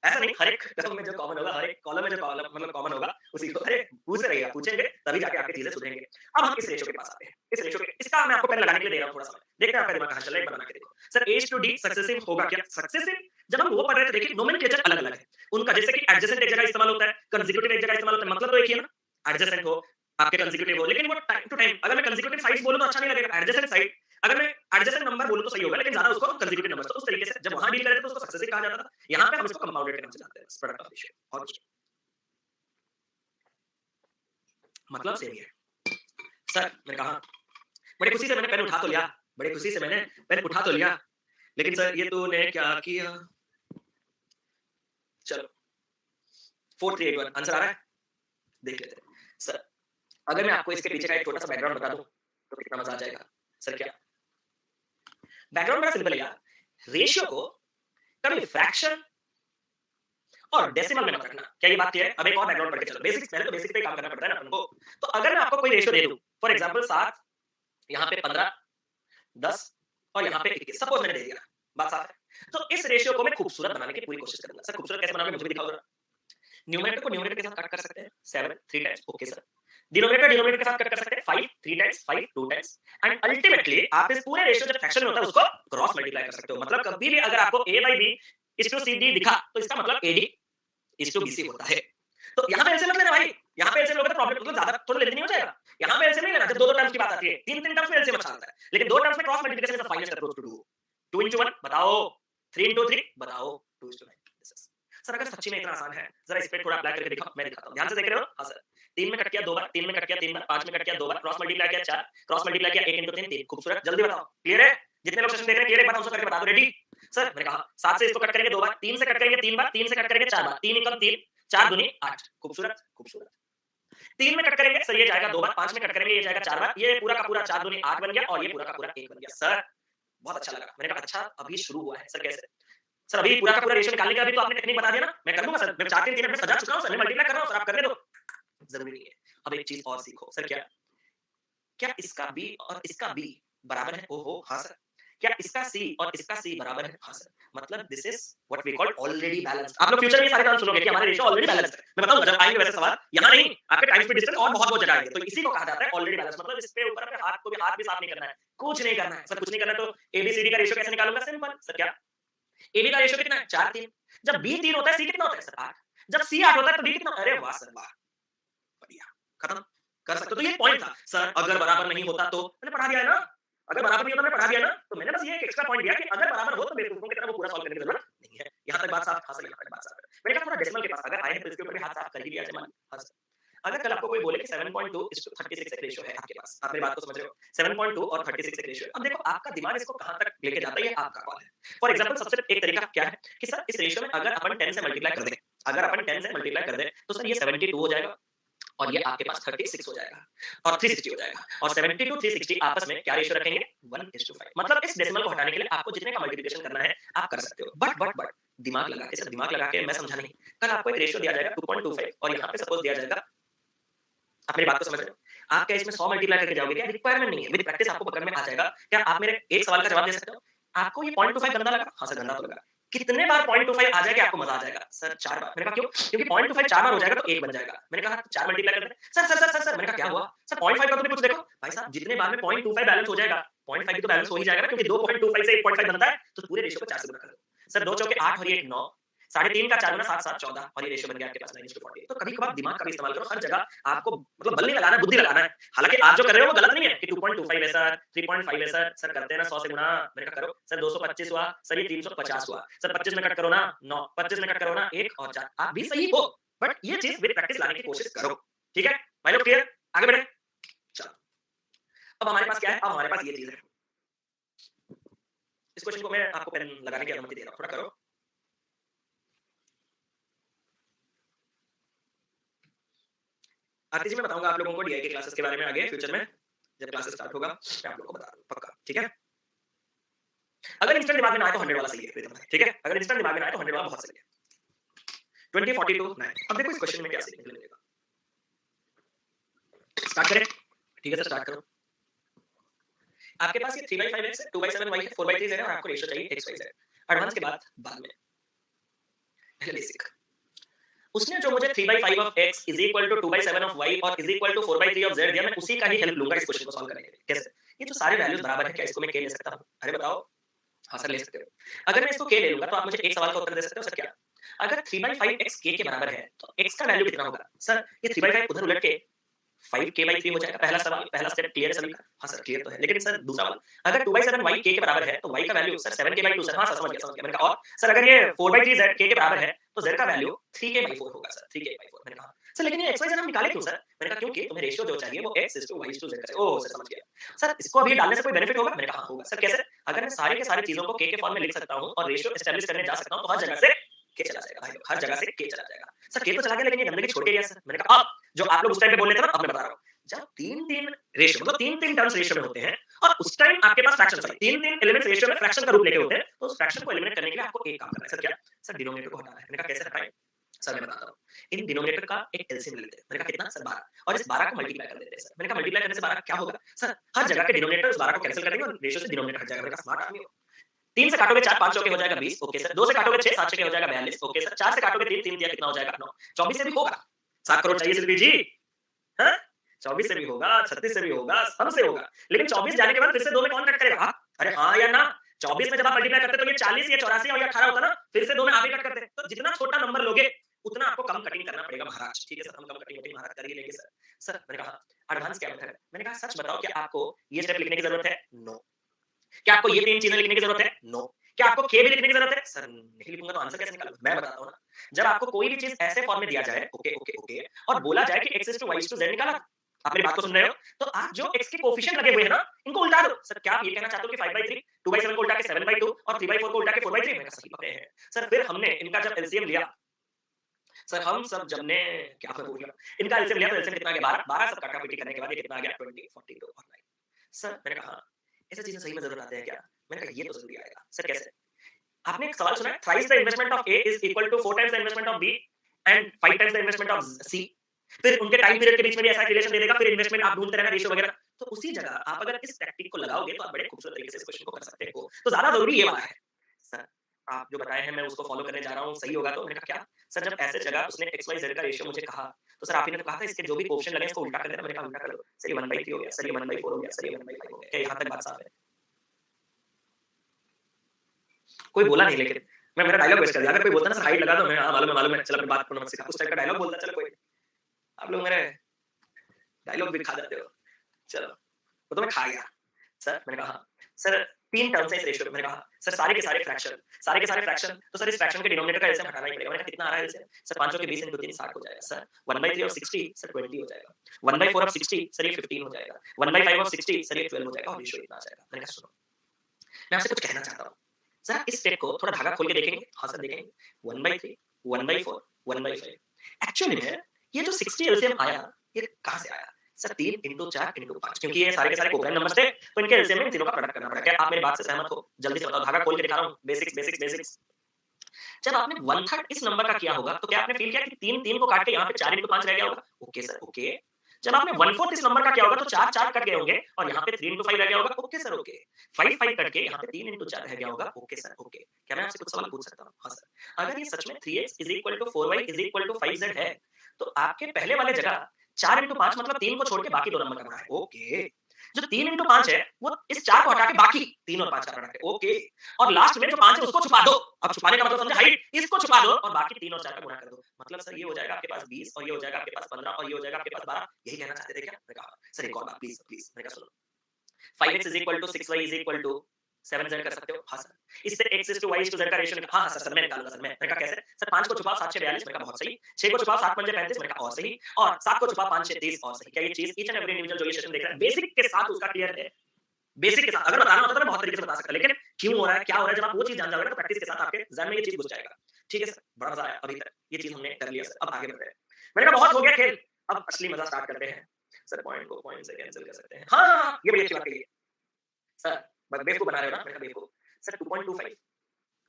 ऐसा नहीं, हर एक टर्म में जो कॉमन होगा, हर एक कॉलम में जो कॉलम मतलब कॉमन होगा, उसी को अरे पूछते रहिएगा, पूछेंगे तभी जाके आपकी चीजें सुधरेंगे। अब हम इस रेशियो के पास आते हैं। इस रेशियो के इसका मैं आपको पेन लगाने के लिए दे रहा हूँ थोड़ा समय। देखते हैं आपका दिमाग कहाँ चल रहा है, एक बार बना के देखो। सर A:D सक्सेसिव होगा क्या? सक्सेसिव जब हम वो पढ़ रहे थे देखिए नोमेनक्लेचर अलग-अलग है। उनका जैसे कि एडजेसेंट एक जगह इस्तेमाल होता है, कंसेक्यूटिव एक जगह इस्तेमाल होता है, मतलब तो एक ही है ना? एडजेसेंट हो, आपके कंसेक्यूटिव हो, लेकिन वो टाइम टू टाइम अगर मैं कंसेक्यूटिव साइड्स बोलूँ तो अच्छा नहीं लगेगा। एडजेसेंट साइड अगर मैं एडजेसेंट नंबर बोलो तो सही होगा, लेकिन ज्यादा उसको कंसेक्यूटिव नंबर्स, तो उस तरीके से जब वहां डील कर रहे थे तो उसको सक्सेसिव कहा जाता था, यहाँ पे हम इसको कंपाउंडेड के नाम से जानते हैं, प्रोडक्ट ऑफ रेशियो। और कुछ मतलब सेम ही है। सर मैंने कहा, बड़ी खुशी से मैंने पेन उठा तो लिया, बड़ी खुशी से मैंने पेन उठा तो लिया, लेकिन सर ये तूने क्या किया? चलो 4381 आंसर आ रहा है, देख लेते हैं। सर अगर मैं आपको इसके पीछे का एक छोटा सा बैकग्राउंड बता दूं तो कितना मजा आ जाएगा। सर क्या बैकग्राउंड? बड़ा सिंपल है यार, रेशियो को कभी फ्रैक्शन और डेसिमल में मत रखना। क्या ये बात क्लियर है? अब एक और बैकग्राउंड पढ़ के चलो, बेसिक्स पहले तो बेसिक पे काम करना पड़ता है ना अपन को। तो अगर मैं आपको कोई रेशियो दे दूं, फॉर एग्जांपल 7, यहाँ पे 15, 10 और यहाँ पे 21, सपोज मैंने दे दिया, बात साफ है। तो इस रेशियो को मैं खूबसूरत बनाने की पूरी कोशिश करूंगा। सर खूबसूरत कैसे बनाओगे, मुझे भी दिखाओ जरा। न्यूमरेटर को न्यूमरेटर के साथ कट कर सकते हैं, 7 3 times, okay sir. Denominator denominator के साथ कट कर सकते हैं, 5 3 टाइम्स, 5 2 टाइम्स। एंड अल्टीमेटली आप इस पूरे रेशियो जब फ्रैक्शन में होता है उसको क्रॉस मल्टीप्लाई कर सकते हो। मतलब कभी भी अगर आपको a by b is to cd दिखा तो इसका मतलब ad is to bc होता है। तो यहाँ पे एलसीएम मत लेना भाई, यहाँ पे एलसीएम लोगे तो प्रॉब्लम, मतलब ज्यादा थोड़ा लेंथी नहीं हो जाएगा। यहाँ पे एलसीएम नहीं लेना जब दो दो टर्म्स की बात आती है, तीन तीन टर्म्स में एलसीएम अच्छा आता है, लेकिन दो टर्म्स में cross multiplication is the finest approach to do. 2 into 1 बताओ, 3 into 3 बताओ, 2 is to 9। सर अगर सच्ची में इतना आसान है, जरा इस पे थोड़ा अप्लाई करके दिखाओ, मैं दिखाता हूं, ध्यान से देख रहे हो? हां सर, 3 में कट किया 2 बार, 3 में कट किया 3 बार, 5 में कट किया 2 बार, क्रॉस मल्टीप्लाई किया 4, क्रॉस मल्टीप्लाई किया 1 into 3 3। खूबसूरत, जल्दी बताओ, क्लियर है? जितने लोग सेशन देख रहे हैं क्लियर है, एक बार हमसे करके बता दो, रेडी? सर मैंने कहा 7 से इसको कट करेंगे 2 बार, 3 से कट करेंगे 3 बार, 3 से कट करेंगे 4 बार, 3 एकम 3, 4 दूनी 8। खूबसूरत खूबसूरत। 3 में कट करेंगे सर ये जाएगा 2 बार, 5 में कट करेंगे ये जाएगा 4 बार, ये पूरा का पूरा 4 दूनी 8 बन गया और ये पूरा का पूरा 1 बन गया। सर बहुत अच्छा लगा। मैंने कहा अच्छा अभी शुरू हुआ है। सर कैसे? सर अभी पूरा का पूरा रेशियो निकालने का अभी तो आपने टेक्निक बता दिया ना, मैं कर दूंगा सर, मैं 4 3 3 में सजा चुका हूं सर, मैं मल्टीप्लाई कर रहा हूं सर, आप करने दो। जरूरी नहीं है। अब एक चीज और सीखो। सर क्या? क्या इसका b और इसका b बराबर है? ओहो हां सर। क्या इसका c और इसका c बराबर है? हां सर। मतलब this is what we call already balanced. आप लोग फ्यूचर में ये सारे टर्म सुनोगे कि हमारे रेशियो ऑलरेडी बैलेंस्ड है। मैं बताऊंगा जब आएंगे वैसे सवाल, यहां नहीं, आपके टाइम स्पीड डिस्टेंस और बहुत बहुत जगह आएंगे। तो इसी को कहा जाता है ऑलरेडी बैलेंस्ड। मतलब इस पे ऊपर अपने हाथ भी साफ नहीं करना है, कुछ नहीं करना है सर, कुछ नहीं करना है। तो एबीसीडी का रेशियो कैसे निकालूंगा? Simple sir. क्या एबी का रेशियो कितना है? 4 3। जब बी 3 होता है सी कितना होता है सर? 8। जब सी 8 होता है तो बी कितना? अरे वाह सर वाह, बढ़िया, खत्म। कर सकते हो। तो ये पॉइंट था सर, अगर बराबर नहीं होता तो मैंने पढ़ा दिया है ना, अगर बराबर नहीं होता मैंने पढ़ा दिया ना, तो मैंने बस ये एक एक्स्ट्रा पॉइंट दिया कि अगर बराबर हो तो बेवकूफों की तरह वो पूरा सॉल्व करने की जरूरत नहीं है। यहां तक बात साफ? हां सर यहां तक बात साफ है। मैंने कहा थोड़ा डेसिमल के पास अगर आए हैं तो इसके ऊपर भी हाथ साफ कर ही दिया जाए। मान हां सर, अगर कल आपको कोई बोले कि 7.2 is to 36 एक रेशियो है आपके पास, आप मेरी बात को समझ रहे हो? 7.2 और 36 एक रेशियो है। अब देखो आपका दिमाग इसको कहां तक लेके जाता है ये आपका कॉल है। फॉर एग्जांपल सबसे एक तरीका क्या है कि सर इस रेशियो में अगर अपन 10 से मल्टीप्लाई कर दें, अगर अपन 10 से मल्टीप्लाई कर दें तो सर ये 72 हो जाएगा और ये आपके पास 36 हो जाएगा और 360 हो जाएगा। और 70 टू 360 आपस में क्या रेशियो रखेंगे? 1:5। मतलब इस डेसिमल को हटाने के लिए आपको जितने का मल्टीप्लिकेशन करना है आप कर सकते हो। बट दिमाग लगा के, सर दिमाग लगा के मैं समझा नहीं। कल आपको एक रेशियो दिया जाएगा 2.25 और यहाँ पे सपोज दिया जाएगा, आप मेरी बात को समझ रहे हो? आप क्या इसमें 100 मल्टीप्लाई करके जाओगे? क्या रिक्वायरमेंट नहीं है, विद प्रैक्टिस आपको पकड़ में आ जाएगा। क्या आप मेरे एक सवाल का जवाब दे सकते हो? आपको ये 0.25 गंदा लगा? हाँ सर गंदा तो लगा। कितने बार 0.25 आ जाएगा आपको मजा आ जाएगा? सर 4 बार। मैंने कहा क्यों? क्योंकि 0.25 4 बार हो जाएगा तो 1 बन जाएगा। मैंने कहा 4 मल्टीप्लाई कर दें। सर मैंने कहा क्या हुआ? सर 0.5 का तो भी कुछ देखो। भाई साहब जितने बार में 0.25 बैलेंस हो जाएगा, 0.5 भी तो बैलेंस हो ही जाएगा ना, क्योंकि 2.25 से 1.5 बनता है, तो पूरे रेशियो को 4 से गुणा कर दो। सर 2 चौके 8 और ये 1 9, साढ़े 3 का 4 गुना 7 7 14 और ये रेशियो बन गया आपके पास 9:40। तो कभी-कभार दिमाग का भी इस्तेमाल करो, हर जगह आपको मतलब बल नहीं लगाना है, बुद्धि लगाना है। हालाँकि आप जो कर रहे हो वो गलत नहीं है कि 2.25 है सर, 3.5 है सर करते हैं ना 100 से गुणा। मैंने कहा करो। सर 225 हुआ, सर ये 350 हुआ। सर 25 में कट करो ना 9, 25 में कट करो ना 1 और 4। आप भी सही हो, बट ये चीज़ विद प्रैक्टिस लाने की कोशिश करो। ठीक है? भाई लोग क्लियर? आगे बढ़ें? चलो। अब हमारे पास क्या है? अब हमारे पास ये चीज़ है। इस क्वेश्चन को मैं आपको पेन लगाने की अनुमति दे रहा हूँ, थोड़ा करो। आरटीसी में बताऊंगा आप लोगों को डीआई के क्लासेस के बारे में आगे फ्यूचर में, जब क्लासेस स्टार्ट होगा मैं आप लोगों को बता दूंगा पक्का। ठीक है? अगर इंस्टेंट दिमाग में ना आए तो 100 वाला सही है प्रीतम भाई। ठीक है? अगर इंस्टेंट दिमाग में ना आए तो 100 वाला बहुत सही है। 20 42 9। अब देखो इस क्वेश्चन में क्या सीखने को मिलेगा। स्टार्ट करें? ठीक है सर स्टार्ट करो। आपके पास ये 3/5x है, 2/7y है, 4/3z है और आपको रेशियो चाहिए xyz। एडवांस के बाद में पहले बेसिक। उसने जो मुझे 3/5 of x is equal to 2/7 of y और is equal to 4/3 of z दिया, मैं उसी का ही हेल्प लूंगा इस क्वेश्चन को सॉल्व करने के लिए। कैसे? ये जो सारे वैल्यूज बराबर है क्या इसको मैं k ले सकता हूं? अरे बताओ। हाँ सर ले सकते हो। अगर मैं इसको k ले लूंगा तो आप मुझे एक सवाल का उत्तर दे सकते हो सर क्या? अगर 3/5 x k के बराबर है तो x का वैल्यू कितना होगा? सर ये 3/5 उधर उलट के 5k/3 हो जाएगा। पहला सवाल, पहला स्टेप क्लियर है सभी का? हाँ सर, क्लियर तो है। लेकिन सर दूसरा वाला, अगर 2/7 y k के बराबर है, तो y का वैल्यू सर 7k/2 सर। हाँ सर, समझ गया, समझ गया। मैंने कहा और सर अगर ये 4/3 z k के बराबर है, तो z का वैल्यू 3k/4 होगा सर, 3k/4। मैंने कहा सर लेकिन ये xy z हम निकाले क्यों सर? मैंने कहा क्योंकि तुम्हें रेशियो जो चाहिए वो x:y:z का चाहिए। ओह सर, समझ गया। सर इसको अभी डालने से कोई बेनिफिट होगा? मैंने कहा हाँ होगा। सर कैसे? अगर मैं सारी के सारी चीजों को k के फॉर्म में लिख सकता हूँ और रेशियो एस्टैब्लिश करने जा सकता हूँ, तो हर जगह से k चला जाएगा भाई लोग, हर जगह से k चला जाएगा। सर k तो चला गया, लेकिन ये गंदगी छोड़ के गया सर। मैंने कहा अब जो आप लोग उस टाइम पे बोल रहे थे ना, अब मैं बता रहा हूँ। जब 3-3 रेशियो मतलब 3-3 टर्म्स रेशियो में होते हैं और उस टाइम आपके पास फ्रैक्शन, सॉरी 3-3 एलिमेंट्स रेशियो में फ्रैक्शन का रूप लेके होते हैं, तो उस फ्रैक्शन को एलिमिनेट करने के लिए आपको एक काम करना है। सर क्या? सर डिनोमिनेटर को हटाना है। मैंने कहा कैसे हटाएं? सर मैं बताता हूँ। इन डिनोमिनेटर का एक एलसीएम ले लेते हैं। मैंने कहा कितना? सर 12, और इस 12 को मल्टीप्लाई कर देते हैं सर। मैंने कहा मल्टीप्लाई करने से 12 क्या होगा? सर हर जगह के डिनोमिनेटर उस 12 को कैंसिल कर देंगे और रेशियो से डिनोमिनेटर हट जाएगा। मैंने कहा स्मार्ट आदमी हो। 3 से काटोगे 4, 5 चौके हो जाएगा 20, ओके सर। 2 से काटोगे 6, 7 छके हो जाएगा 42, ओके सर। 4 से काटोगे 3, 3 दिया कितना हो जाएगा? 9। 24 से भी होगा। 7 करोड़ चाहिए सिल्वी जी? हाँ? 24 से भी होगा, 36 से भी होगा, सब से होगा। लेकिन 24 जाने के बाद फिर से 2 में कौन कट करेगा? आप? अरे हाँ या ना? 24 में जब आप मल्टीप्लाई करते तो ये 40 या 84 और ये 18 होता ना, फिर से 2 में आप ही कट करते। तो जितना छोटा नंबर लोगे, उतना आपको कम कटिंग करना पड़ेगा महाराज। ठीक है सर, हम कम कटिंग वटिंग महाराज कर ही लेंगे सर। सर मैंने कहा एडवांस क्या मेथड है? मैंने कहा सच बताओ क्या आपको ये स्टेप लिखने की जरूरत है? नो। क्या आपको ये 3 चीजें लिखने की जरूरत है? नो। क्या आपको के भी लिखने की जरूरत है? सर नहीं लिखूंगा तो आंसर कैसे निकालूंगा? मैं बताता हूँ ना। जब आपको कोई भी चीज ऐसे फॉर्म में दिया जाए, ओके ओके ओके, और बोला जाए कि x/y/z निकाला, आप मेरी बात को सुन रहे हो? तो आप जो x के कोएफिशिएंट लगे हुए हैं ना, इनको उल्टा दो। सर क्या आप ये कहना चाहते हो कि 5/3, 2/7 को उल्टा के 7/2 और 3/4 को उल्टा के 4/3? मैंने कहा सही पकड़े हैं। सर फिर हमने इनका जब एलसीएम लिया, सर हम सब जब ने क्या मैं बोल रहा हूँ, इनका एलसीएम लिया तो एलसीएम कितना आ गया? 12, 12 सब काटापीटी करने के बाद ये कितना आ गया? 20, 42 और 9। सर मैंने कहा हाँ, ऐसी चीजें सही में जरूरत आते हैं क्या? मैंने कहा ये तो जरूरी आएगा। सर कैसे? आपने एक सवाल सुना है, thrice the investment of A is equal to 4 times the investment of B and 5 times the investment of C. फिर उनके टाइम पीरियड के बीच में भी ऐसा रिलेशन दे देगा, फिर इन्वेस्टमेंट आप ढूंढते रहना रेशियो वगैरह। तो उसी जगह आप अगर इस टेक्निक को लगाओगे तो आप बड़े खूबसूरत तरीके से इस क्वेश्चन को कर सकते हो। तो ज्यादा जरूरी ये वाला है। सर आप जो बताए हैं मैं उसको फॉलो करने जा रहा हूँ, सही होगा तो? मैंने कहा क्या? सर जब ऐसे जगह उसने एक्स वाई जेड का रेशियो मुझे कहा, तो सर आप ही ने तो कहा था इसके जो भी कोएफिशिएंट लगे इसको उल्टा कर देना। मैंने कहा उल्टा कर दो। सर ये 1/3 हो गया, सर ये 1/4 हो गया, सर ये 1/5 हो गया। क्या यहाँ तक बात साफ है? कोई बोला नहीं, लेकिन मैं मेरा डायलॉग वेस्ट कर दिया। अगर कोई बोलता ना सर हाइट लगा दो, मैं हाँ मालूम है, चल अपनी बात को मत सिखा, उस टाइप का डायलॉग बोलता। चलो कोई, आप लोग मेरे डायलॉग भी खा जाते हो। चलो, वो तो मैं खा गया। सर मैंने कहा हाँ। सर 3 टर्म्स है इस रेशियो में। मैंने कहा सर सारे के सारे फ्रैक्शन, सारे के सारे फ्रैक्शन, तो सर इस फ्रैक्शन के डिनोमिनेटर का एलसीएम हटाना ही पड़ेगा। मैंने कहा कितना आ रहा है एलसीएम? सर 5 के 20 into 3 60 हो जाएगा सर। 1/3 ऑफ 60 सर 20 हो जाएगा। 1/4 ऑफ 60 सर ये 15 हो जाएगा। 1/5 ऑफ 60 सर ये 12 हो जाएगा और रेशियो इतना आ जाएगा। मैंने कहा सुनो, मैं आपसे कुछ कहना चाहता हूँ। सर इस स्टेप को थोड़ा धागा खोल के देखेंगे? हाँ सर देखेंगे। 1/3, 1/4, 1/5। एक्चुअली में ये जो 60 एलसीएम आया, ये कहाँ से आया? सर 3 into 4 into 5, क्योंकि ये सारे के सारे कोप्लान नंबर्स थे, तो इनके एलसीएम में इन तीनों का प्रोडक्ट करना पड़ा। क्या आप मेरी बात से सहमत हो? जल्दी से बताओ, धागा खोल के दिखा रहा हूँ। Basics basics basics. जब आपने 1/3 इस नंबर का किया होगा, तो क्या आपने फील किया कि 3 3 को काट के यहाँ पे 4 into 5 रह गया होगा? Okay sir, okay. जब आपने 1/4 इस नंबर का किया होगा, तो 4 4 कट गए होंगे और यहाँ पे 3 into 5 रह गया होगा? Okay sir, okay. 5 5 कट के यहाँ पे 3 into 4 रह गया होगा? Okay sir, okay. क्या मैं आपसे कुछ सवाल पूछ सकता हूँ? हाँ सर। अगर ये सच में 3x is equal to 4y is equal to 5z है, तो आपके पहले वाले जगह 4 into 5 मतलब 3 को छोड़ के बाकी 2 नंबर का बना है। ओके। जो 3 into 5 है, वो इस 4 को हटा के बाकी 3 और 5 का प्रोडक्ट है। ओके। और लास्ट में जो 5 है उसको छुपा दो। अब छुपाने का मतलब समझे? हाइट, इसको छुपा दो और बाकी 3 और 4 का गुणा कर दो। मतलब सर ये हो जाएगा आपके पास 20 और ये हो जाएगा आपके पास 15 और ये हो जाएगा आपके पास 12। यही कहना चाहते थे क्या? मैंने कहा सर एक और बात प्लीज प्लीज। मैंने कहा सुनो, 5x is equal to 6y is equal to 7z कर सकते हो? हाँ सर। इससे x is to y is to z का रेशियो निकाल। हाँ हाँ सर, मैं निकालूंगा सर। मैंने कहा कैसे? सर 5 को छुपाओ 7 6 42। मैंने कहा बहुत सही। 6 को छुपाओ 7 5 35। मैंने कहा और सही। और 7 को छुपाओ 5 6 30 और सही। क्या ये चीज ईच एंड एवरी इंडिविजुअल जो ये सेशन देख रहा है बेसिक के साथ उसका क्लियर है? बेसिक के साथ अगर बताना होता तो मैं बहुत तरीके से बता सकता, लेकिन क्यों हो रहा है, क्या हो रहा है, जब आप वो चीज जान जाओगे ना, तो प्रैक्टिस के साथ आपके ज़हन में ये चीज घुस जाएगा। ठीक है सर, बड़ा मजा आया अभी तक। ये चीज हमने कर लिया सर, अब आगे बढ़ते हैं। मैंने कहा बहुत हो गया खेल, अब असली मजा स्टार्ट करते हैं। सर पॉइंट को पॉइंट से कैंसिल कर सकते हैं। हाँ हाँ हाँ, ये बड़ी अच्छी बात कही है सर। बेवकूफ बना रहे हो ना? मैंने कहा बेवकूफ। सर 2.25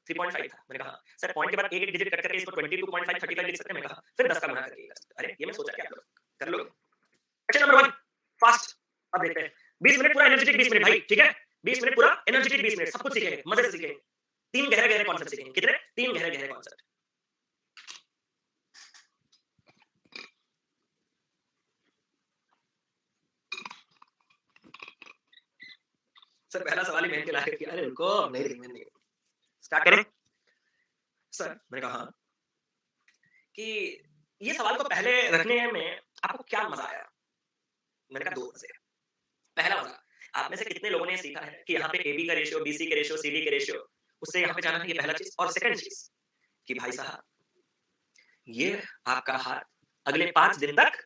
3.5 था। मैंने कहा सर पॉइंट के बाद एक एक डिजिट कट करके इसको 22.5 35 लिख सकते हैं? मैंने कहा फिर 10 का गुणा करके कर सकते हैं। अरे ये मैं सोचा कि आप लोग कर लोगे। Question number 1 fast. अब देखते हैं। 20 मिनट पूरा एनर्जेटिक 20 मिनट भाई, ठीक है? 20 मिनट पूरा एनर्जेटिक 20 मिनट, सब कुछ सीखेंगे, मजे से सीखेंगे। 3 गहरे गहरे कॉन्सेप्ट सीखेंगे। कितने? 3 गहरे गहरे कॉन्सेप्ट। सर पहला सवाल ही मेन के लायक किया। अरे रुको, नहीं स्टार्ट करें? सर मैंने कहा हाँ, कि ये सवाल को पहले रखने में आपको क्या मजा आया? मैंने कहा 2 मजे। पहला मजा, आप में से कितने लोगों ने सीखा है कि यहाँ पे एबी का रेशियो, बीसी के रेशियो, सीडी के रेशियो, उससे यहाँ पे जाना है, ये पहला चीज। और सेकंड चीज कि भाई साहब, ये आपका हाथ अगले 5 दिन तक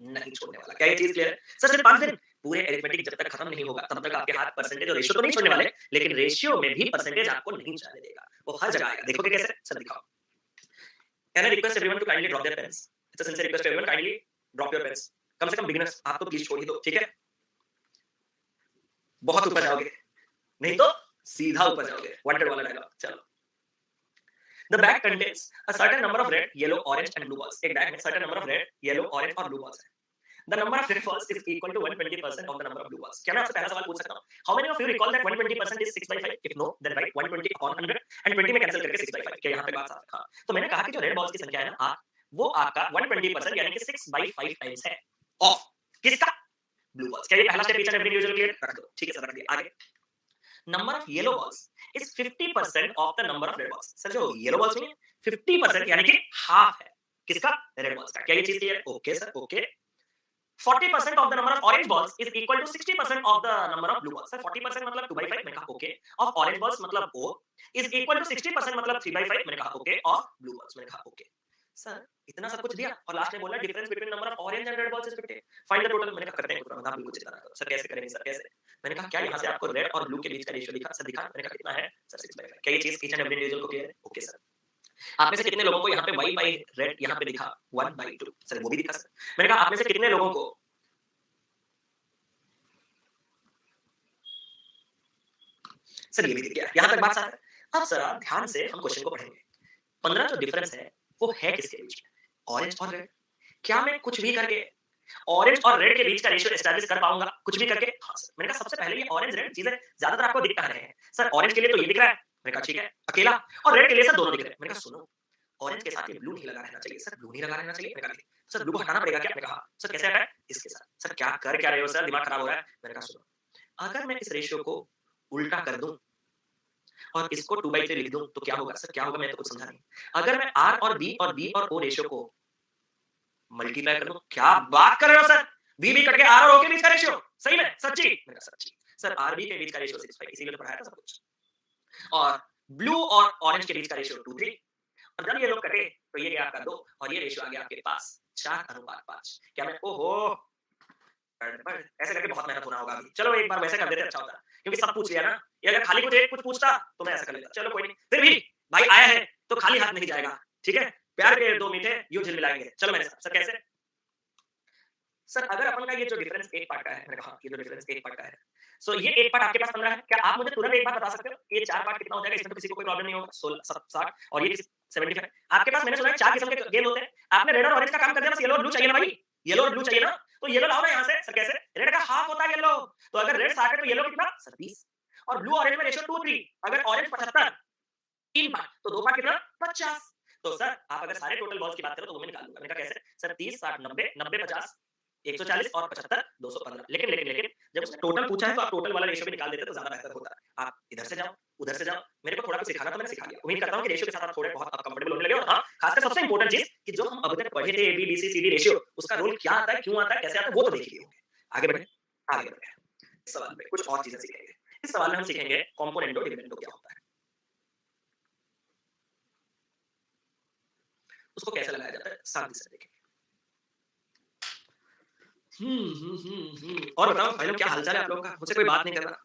नहीं छोड़ने वाला। क्या ये चीज क्लियर है? सर सिर्फ 5 दिन, पूरे अरिथमेटिक जब तक खत्म नहीं होगा तब तक आपके हाथ परसेंटेज और रेशियो तो नहीं छोड़ने वाले, लेकिन रेशियो में भी परसेंटेज आपको नहीं जाने देगा, वो हर जगह आएगा। देखोगे कैसे? सर दिखाओ। Can I request everyone to kindly drop their pens? It's a sincere request to everyone, kindly drop your pens. कम से कम बिगिनर्स आप तो प्लीज छोड़ ही दो, ठीक है? बहुत ऊपर जाओगे, नहीं तो सीधा ऊपर जाओगे। वांटेड वाला डायलॉग। चलो। The bag contains a certain number of red, yellow, orange and blue balls. एक बैग में certain number of red, yellow, orange और blue balls है। The number of red balls is equal to 120% of the number of blue balls. क्या मैं आपसे पहला सवाल पूछ सकता हूँ? How many of you recall that 120% is 6 by 5? If no, then write 120 upon 100 and 20 में कैंसिल करके 6 by 5। क्या यहाँ पे बात साफ है? हाँ। तो मैंने कहा कि जो रेड बॉल्स की संख्या है ना, वो आपका 120% यानी कि 6 by 5 टाइम्स है ऑफ किसका? Blue balls. क्या ये पहला step each and every individual clear? रख दो, ठीक है सर, रख दिया। आगे, number of yellow balls is 50% of the number of red balls। Sir जो येलो बॉल्स में 50% यानी कि हाफ है किसका? रेड बॉल्स का। क्या ये चीज क्लियर है? Okay sir, okay. 40% of the number of orange balls is equal to 60% of the number of blue balls। Sir 40% मतलब 2 by 5, मैंने कहा ओके। of orange balls मतलब O is equal to 60% मतलब 3 by 5, मैंने कहा ओके। of blue balls, मैंने कहा ओके। सर इतना सब कुछ दिया और लास्ट में बोला difference between number of orange and red balls is 50। Find the total. मैंने कहा करते हैं कुछ आप बिल्कुल चिंता ना करो। सर कैसे करेंगे? सर कैसे? मैंने कहा क्या यहाँ से आपको रेड और ब्लू के बीच का रेशियो दिखा? सर दिखा। मैंने कहा कितना है? सर 6/5। क्या ये चीज ईच एंड एवरी इंडिविजुअल को क्लियर है? Okay sir. आप में से कितने लोगों को यहाँ पे y बाई रेड यहाँ पे दिखा 1/2? सर वो भी दिखा सर। मैंने कहा आप में से कितने लोगों को सर ये भी दिख गया? यहाँ तक बात साफ है। अब सर आप ध्यान से हम क्वेश्चन को पढ़ेंगे। 15 जो डिफरेंस है वो है किसके बीच में? ऑरेंज और रेड। क्या मैं कुछ भी करके ऑरेंज और रेड के बीच का रेशियो एस्टैब्लिश कर पाऊंगा कुछ भी करके? हाँ सर। मैंने कहा सबसे पहले ये ऑरेंज रेड चीजें ज्यादातर आपको दिख कहां रहे हैं? सर ऑरेंज के लिए तो ये दिख रहा है। मैंने कहा ठीक है अकेला, और रेड के लिए सर दोनों दिख रहे हैं। मैंने कहा सुनो, ऑरेंज के साथ ये ब्लू नहीं लगा रहना चाहिए। सर ब्लू नहीं लगा रहना चाहिए? मैंने कहा नहीं। सर ब्लू को हटाना पड़ेगा क्या? मैंने कहा सर कैसे हटाए? इसके साथ। सर क्या कर क्या रहे हो सर, दिमाग खराब हो रहा है। मैंने कहा सुनो, अगर मैं इस रेशियो को उल्टा कर दूं और इसको 2/3 लिख दूं तो क्या होगा? सर क्या होगा? मैं तो कुछ समझा नहीं। अगर मैं आर और बी और ओ रेशियो को मल्टीप्लाई कर दो। क्या बात कर रहे हो सर? बी कट के आर और ओ के बीच का रेशियो? सही में? सच्ची? मैंने कहा सच्ची। सर आरबी के बीच का रेशियो 6/5, इसीलिए तो पढ़ाया था सब कुछ। और ब्लू और ऑरेंज के बीच का रेशियो 2:3। और जब ये लोग कटे तो ये गया आपका 2 और ये रेशियो आ गया आपके पास 4:5। क्या मैं ओहो ऐसे करके बहुत मेहनत होना होगा अभी। चलो एक बार वैसे कर देते अच्छा होता, क्योंकि सब पूछ लिया ना। ये अगर खाली कुछ पूछता तो मैं ऐसा कर लेता। चलो कोई नहीं, फिर भी भाई आया है तो खाली हाथ नहीं जाएगा, ठीक है? प्यार के दो मीठे यूं झिलमिलाएंगे। चलो मेरे साथ। सर कैसे? सर अगर अपन का ये जो डिफरेंस एक पार्ट का है, मैंने कहा ये जो डिफरेंस एक पार्ट का है, सो ये एक पार्ट आपके पास 15 है। क्या आप मुझे तुरंत एक बात बता सकते हो ये 4 पार्ट कितना हो जाएगा? इसमें तो किसी को कोई प्रॉब्लम नहीं होगा। 16 60 और ये 75। आपके पास मैंने सुना है 4 किस्म के गेम होते हैं। आपने रेड और ऑरेंज का काम कर दिया, बस येलो और ब्लू चाहिए ना भाई? येलो और ब्लू चाहिए ना? तो येलो लाओ ना यहाँ से। सर कैसे? रेड का हाफ होता है येलो। तो अगर रेड 60 है तो येलो कितना? सर 30। और ब्लू ऑरेंज में रेशियो 2:3। अगर ऑरेंज 75 3 पार्ट तो 2 पार्ट कितना? 50। तो सर आप अगर सारे टोटल बॉल्स की बात करो तो वो मैं निकाल लूंगा। मैंने कहा कैसे? सर 30 60 90 90 50 140 और 75 215। लेकिन जब उसने टोटल पूछा है तो आप टोटल वाला रेशियो भी निकाल देते तो ज्यादा बेहतर होता। आप इधर से जाओ उधर से जाओ, मेरे को थोड़ा कुछ सिखाना तो मैंने सिखा दिया। उम्मीद करता हूं कि रेशियो के साथ आप थोड़े बहुत अब कंफर्टेबल होने लगे हो। हां, खासकर सबसे इंपॉर्टेंट चीज कि जो हम अब तक पढ़े थे A B C D ratio, उसका रोल क्या आता है, क्यों आता है, कैसे आता है, वो तो देख लिए होंगे। आगे बढ़े, आगे बढ़े। इस सवाल में कुछ और चीजें सीखेंगे। इस सवाल में हम सीखेंगे कंपोनेंटो डिविडेंडो क्या होता है, उसको कैसे लगाया जाता है, शांति से देखेंगे। और बताओ भाई लोग क्या हालचाल है आप लोगों का? मुझसे कोई बात नहीं कर रहा,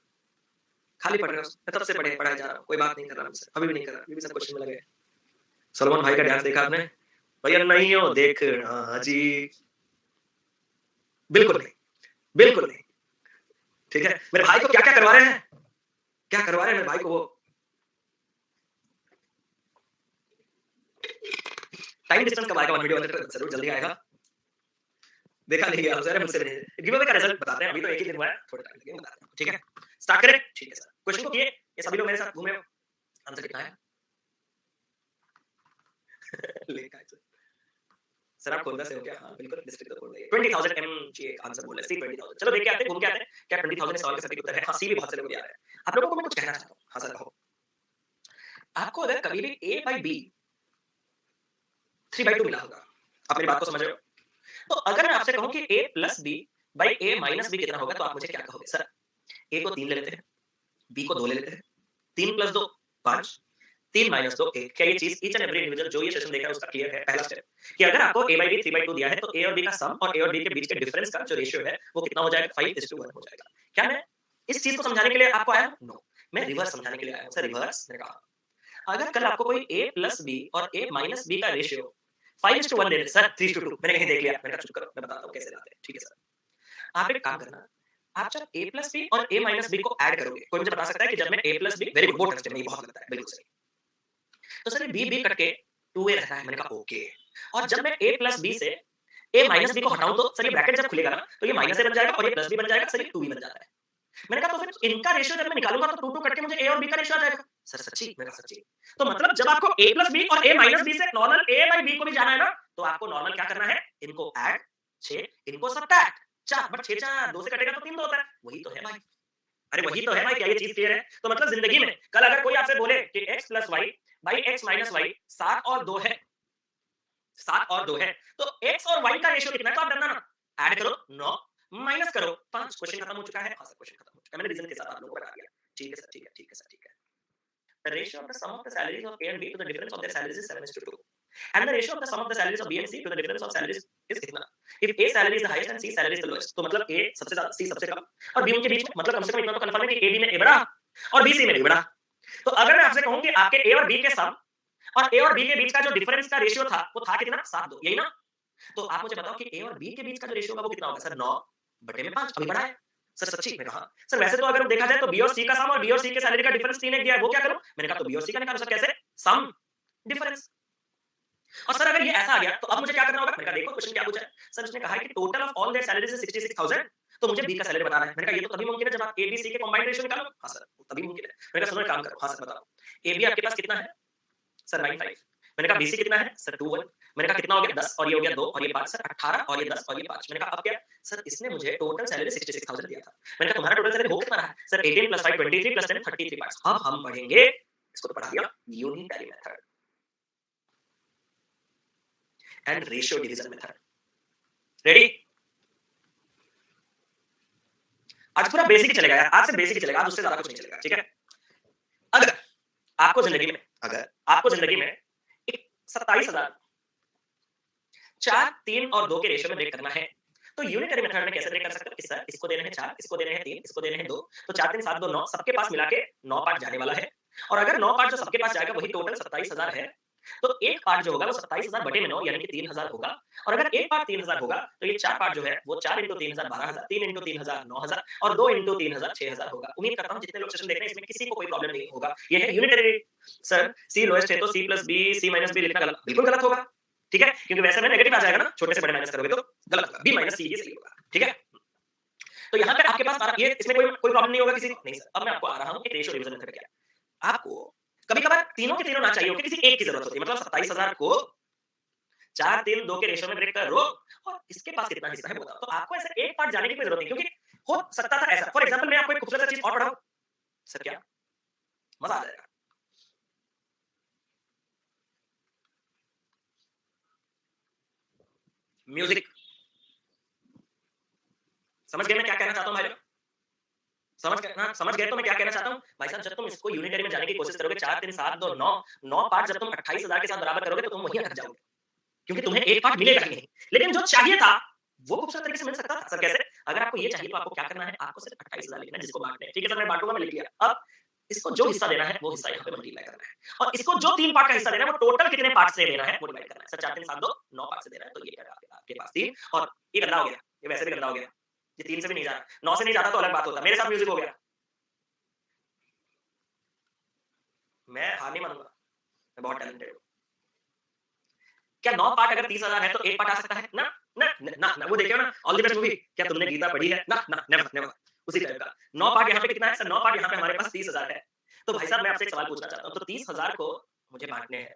खाली पढ़ रहे हो? मैं तब से पढ़ाई जा रहा हूँ, कोई बात नहीं कर रहा मुझसे, अभी भी नहीं कर रहा, अभी भी सब क्वेश्चन में लगे। सलमान भाई का डांस देखा आपने? भैया नहीं हो देखना जी। बिल्कुल नहीं, बिल्कुल नहीं। ठीक है, मेरे भाई को क्या क्या करवा रहे हैं, क्या करवा रहे हैं मेरे भाई को? वो टाइम डिस्टेंस कब आएगा? वन वीडियो जरूर जल्दी आएगा। देखा नहीं गया सर, मुझसे नहीं। गिव अवे का रिजल्ट बताते हैं, अभी तो एक ही दिन हुआ है, थोड़ा टाइम लगेगा, बताते हैं। ठीक है, स्टार्ट करें? ठीक है सर। क्वेश्चन को किए, ये सभी लोग मेरे साथ घूमे हो। आंसर कितना है? लिखा है सर, आप खोलना से हो क्या? हाँ बिल्कुल, डिस्ट्रिक्ट तो खोल रही है। 20000 एमजी एक आंसर बोला, सी 20000। चलो देख के आते हैं, घूम के आते हैं, क्या 20000 इस सवाल का सटीक उत्तर है? हाँ, सी भी बहुत से लोग भी आ रहे हैं। आप लोगों को मैं कुछ कहना चाहता हूँ। हाँ सर कहो। आपको अगर कभी भी a by b 3/2 मिला होगा, आप मेरी बात को समझ रहे हो? तो अगर मैं आपसे कहूं कि a plus b भाई a माइनस b कितना होगा? तो आप मुझे क्या कहोगे? सर a को 3 ले लेते हैं, b को 2 ले लेते हैं, 3 प्लस 2 5, 3 माइनस 2 1। क्या ये चीज ईच एंड एवरी इंडिविजुअल जो ये सेशन देख रहा है उसका क्लियर है? पहला स्टेप कि अगर आपको a by b 3/2 दिया है तो a और b का सम और a और b के बीच के डिफरेंस का जो रेशियो है वो कितना हो जाएगा? 5:1 हो जाएगा। क्या मैं इस चीज को समझाने के लिए आपको आया हूं? नो, मैं रिवर्स समझाने के लिए आया हूं। सर रिवर्स मैंने कहा अगर कल आपको कोई a प्लस b और a माइनस b का रेशियो 5:1 दे दे, सर 3:2 मैंने कहीं देख लिया, मैंने कहा चुप करो मैं बताता हूँ कैसे लाते हैं। ठीक है सर, आप एक काम करना, आप जब a प्लस बी और a माइनस बी को ऐड करोगे, कोई मुझे बता सकता है कि जब मैं a plus B, very good, बहुत अच्छे, नहीं बहुत लगता है, बिल्कुल सही। तो सर ये b b कट के 2a रहता है, मैंने कहा ओके। और जब मैं a प्लस बी से a माइनस बी को हटाऊं तो सर ये ब्रैकेट जब खुलेगा ना तो ये माइनस a बन जाएगा और ये प्लस b बन जाएगा, सर ये 2b बन जाता है। मैंने कहा तो फिर इनका रेशियो जब मैं निकालूंगा तो 2 2 कट के मुझे a और b का रेशियो आ जाएगा। सर सच्ची? मैंने कहा सच्ची। तो मतलब जब आपको a प्लस बी और a माइनस बी से नॉर्मल a बाई b को भी जाना है ना तो आपको नॉर्मल क्या करना है? इनको ऐड 6, इनको सब्ट्रैक्ट 4, बट 6 4 2 से कटेगा तो 3 2 होता है, वही तो है भाई। अरे वही तो है भाई, क्या ये चीज क्लियर है? तो मतलब जिंदगी में कल अगर कोई आपसे बोले कि x plus Y by X minus Y 7 और 2 है, 7 और 2 है, तो x और y का रेशियो कितना है? तो आप डरना ना, ऐड करो 9 माइनस करो 5। क्वेश्चन खत्म हो चुका है। हाँ सर क्वेश्चन खत्म हो चुका है, मैंने रीजन के साथ आप लोगों को बता दिया। ठीक है सर, ठीक है, ठीक है सर, ठीक है। The ratio of the sum of the salaries of A and B to the difference of their salaries is 7:2. And the ratio of the sum of the salaries of B and C to the difference of salaries is कितना? If A salary is the highest and C salary is the lowest, तो मतलब A सबसे ज्यादा, C सबसे कम और B उनके बीच में, मतलब कम से कम इतना तो कंफर्म है कि A B में A बड़ा और B C में B बड़ा। तो अगर मैं आपसे कहूं कि आपके A और B के सम और A और B के बीच का जो डिफरेंस का रेशियो था वो था कितना? 7:2, यही ना? तो आप मुझे बताओ कि A और B के बीच का जो रेशियो होगा वो कितना होगा? सर 9 बटे में 5, अभी बड़ा है। सर सच्ची? मैंने कहा सर वैसे तो अगर देखा जाए तो B और C का सम और B और C के सैलरी का डिफरेंस 3 एक दिया है, वो क्या करूं? मैंने कहा तो B और C का निकालो। सर कैसे? Some difference. और सर अगर ये ऐसा आ गया तो अब मुझे क्या करना होगा? मैंने कहा देखो क्वेश्चन क्या पूछा है। सर उसने कहा है कि total of all there salaries is 66,000, तो मुझे बी का सैलरी बताना है। मैंने कहा ये तो तभी मुमकिन है जब आप ए बी सी के कंबाइंड रेशियो निकालो। हाँ सर तभी मुमकिन है। मैंने कहा सुनो एक काम करो। हाँ सर बताओ। ए बी आपके पास कितना है? सर 95। मैंने कहा बीसी कितना है? सर 21। मैंने कहा कितना हो गया? 10 और ये हो गया 2 और ये 5, सर 18 और ये 10 और ये 5। मैंने कहा अब क्या? सर इसने मुझे टोटल सैलरी 66,000 दिया था। मैंने कहा तुम्हारा टोटल सैलरी हो कितना रहा है? Sir 18 plus 5 23 plus 10 33 parts. अब हम पढ़ेंगे, इसको तो पढ़ा दिया, unitary method and ratio division method. Ready? आज पूरा बेसिक ही चलेगा यार, आज से बेसिक ही चलेगा, आज उससे ज्यादा कुछ नहीं चलेगा। ठीक है? अगर आपको जिंदगी में, अगर आपको जिंदगी में 27,000 4 3 और 2 के रेशियो में ब्रेक करना है तो यूनिटरी मेथड में कैसे ब्रेक कर सकते हो कि सर इसको देने हैं 4, इसको देने हैं 3, इसको देने हैं 2, तो 4 3 7 2 9, सबके पास मिला के 9 पार्ट जाने वाला है। और अगर 9 पार्ट जो सबके पास जाएगा वही टोटल 27,000 है, तो एक पार्ट जो होगा वो 27,000 बटे में 9 यानी कि 3,000 होगा। और अगर एक पार्ट 3,000 होगा तो ये 4 पार्ट जो है वो 4 इंटू 3,000 12,000, 3 इंटू 3,000 9,000 और 2 इंटू 3,000 6,000 होगा। उम्मीद करता हूँ जितने लोग सेशन देख रहे हैं इसमें किसी को कोई प्रॉब्लम नहीं होगा। ये है यूनिटरी। सर सी लोएस्ट है तो C plus B C minus B लिखना गलत, बिल्कुल गलत होगा। ठीक है? क्योंकि वैसे में नेगेटिव आ जाएगा ना, छोटे से बड़े माइनस करोगे तो गलत होगा। बी माइनस सी ही सही होगा। ठीक है? तो यहाँ पे आपके पास ये इसमें कोई प्रॉब्लम नहीं होगा किसी को? नहीं सर। अब मैं आपको आ रहा हूँ एक रेशियो डिवीजन मेथड क्या है। आपको कभी-कभार तीनों के तीनों ना चाहिए होके किसी एक की जरूरत होती है। मतलब 27,000 को 4 3 2 के रेशियो में ब्रेक करो और इसके पास कितना हिस्सा है वो बताओ। तो आपको ऐसा एक पार्ट जाने की कोई जरूरत नहीं, क्योंकि हो सकता था ऐसा। फॉर एग्जांपल मैं आपको एक खूबसूरत सी चीज और पढ़ाऊं। सर क्या? मजा आ जाएगा। म्यूजिक। समझ गए मैं क्या कहना चाहता हूं भाई लोग? समझ गए ना? समझ गए तो मैं क्या कहना चाहता हूं? भाई साहब जब तुम इसको यूनिटरी में जाने की कोशिश करोगे 4 3 7 2 9 9 पार्ट जब तुम 28,000 के साथ बराबर करोगे तो तुम वहीं अटक जाओगे, क्योंकि तुम्हें एक पार्ट मिलेगा ही नहीं। लेकिन जो चाहिए था वो खूबसूरत तरीके से मिल सकता था। सर कैसे? अगर आपको ये चाहिए तो आपको क्या करना है? आपको सिर्फ 28,000 लिखना है जिसको बांटना है। ठीक है सर मैं बांटूंगा, मैं लिख लिया। अब इसको जो हिस्सा देना है वो हिस्सा यहाँ पे मल्टीप्लाई करना है और इसको जो 3 पार्ट का हिस्सा देना है वो टोटल कितने पार्ट से देना है वो डिवाइड करना है। सर 4 3 7 2 9 पार्ट से देना है, तो ये आपके पास 3 और ये गंदा हो गया, ये वैसे भी गंदा हो गया, ये 3 से भी नहीं जा रहा, 9 से नहीं जाता तो अलग बात होता। मेरे साथ म्यूजिक हो गया, मैं हार नहीं मानूंगा, मैं बहुत टैलेंटेड हूँ। क्या 9 पार्ट अगर 30,000 है तो एक पार्ट आ सकता है? ना ना ना ना। वो देखिए ना ऑल द बेस्ट मूवी, क्या तुमने गीता पढ़ी है? ना ना नेवर नेवर। उसी टाइप का 9 पार्ट यहाँ पे कितना है? सर 9 पार्ट यहाँ पे हमारे पास 30,000 है। तो भाई साहब मैं आपसे एक सवाल पूछना चाहता हूँ, तो 30,000 को मुझे बांटने हैं,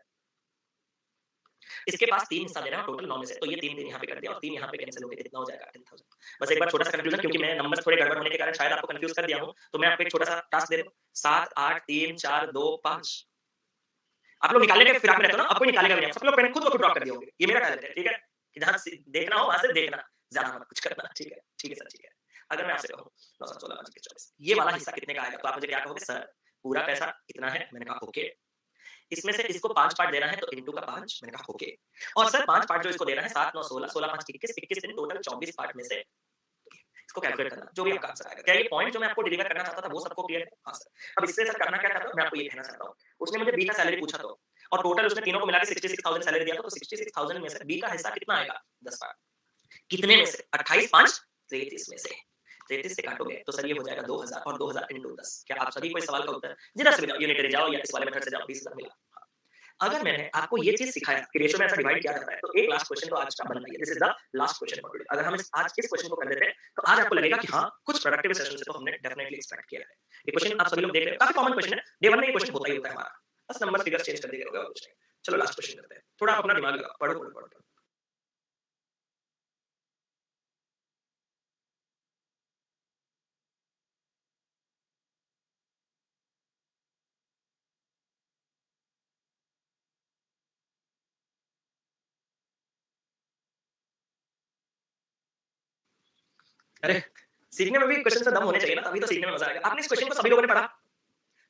इसके पास 3 हिस्सा देना है टोटल 9 में से, तो ये 3 3 यहाँ पे कर दिया और 3 यहाँ पे कैंसिल हो गए, कितना हो जाएगा? 10,000। बस एक बार छोटा सा कंफ्यूजन, क्योंकि मैं नंबर्स थोड़े गड़बड़ होने के कारण शायद आपको कंफ्यूज कर दिया हूँ, तो मैं आपको एक छोटा सा टास्क दे दूं। 7 8 3 4 2 5। आप लोग निकालने के फिराक में रहते हो ना, अब कोई निकालेगा भी नहीं, सब लोग पहले खुद को ड्रॉ कर दिए होंगे। ये मेरा टैलेंट है, ठीक है? कि जहां देखना हो वहां से देखना। ज़्यादा मत कुछ करना, ठीक है सर, ठीक है। अगर मैं आपसे कहूँ 9 7 16 5 21 24 ये वाला हिस्सा कितने का आएगा? तो आप मुझे क्या कहोगे? सर पूरा पैसा इतना है। मैंने कहा ओके। इसमें से इसको 5 पार्ट देना है तो इंटू का 5 मैंने कहा ओके। और सर 5 पार्ट जो इसको देना है 7 9 16 16 5 21 21 दिन टोटल 24 पार्ट में से इसको कैलकुलेट करना, जो भी आपका आंसर आएगा। क्या ये पॉइंट जो मैं आपको डिलीवर करना चाहता था वो सबको क्लियर है? हाँ सर। अब इससे सर करना क्या चाहता हूँ मैं आपको ये कहना चाहता हूँ। उसने मुझे बी का सैलरी पूछा तो और टोटल उसने तीनों को मिला के 66,000 सैलरी दिया तो 66,000 में से बी का हिस्सा कितना आएगा? 10 पार्ट। कितने में से? 28 5 33 में से। 33 से काटोगे तो सर ये हो जाएगा 2000 और 2000 इंटू 10। क्या आप सभी को इस सवाल का उत्तर जिधर से भी जाओ यूनिटरी जाओ या इस वाले मेथड से जाओ 20,000 मिला। हाँ। अगर मैंने आपको ये चीज सिखाया कि रेशियो में ऐसा डिवाइड किया जाता है तो एक लास्ट क्वेश्चन तो आज का बनना ही है। This is the last question for today. अगर हम आज इस क्वेश्चन को कर देते हैं तो आज आपको लगेगा कि हाँ कुछ प्रोडक्टिव सेशन से तो हमने डेफिनेटली एक्सपेक्ट किया है। ये क्वेश्चन आप सभी लोग देख रहे हो काफी कॉमन क्वेश्चन है। डे 1 में ये क्वेश्चन होता ही होता है हमारा। बस नंबर फिगर्स चेंज कर दिए होगा और कुछ नहीं। चलो लास्ट क्वेश्चन करते हैं। थोड़ा आप अपना दिमाग लगाओ। पढ़ो पढ़ो पढ़ो। अरे सीखने में भी क्वेश्चन से दम होने चाहिए ना तभी तो सीखने में मजा आएगा। आपने इस क्वेश्चन को सभी लोगों ने पढ़ा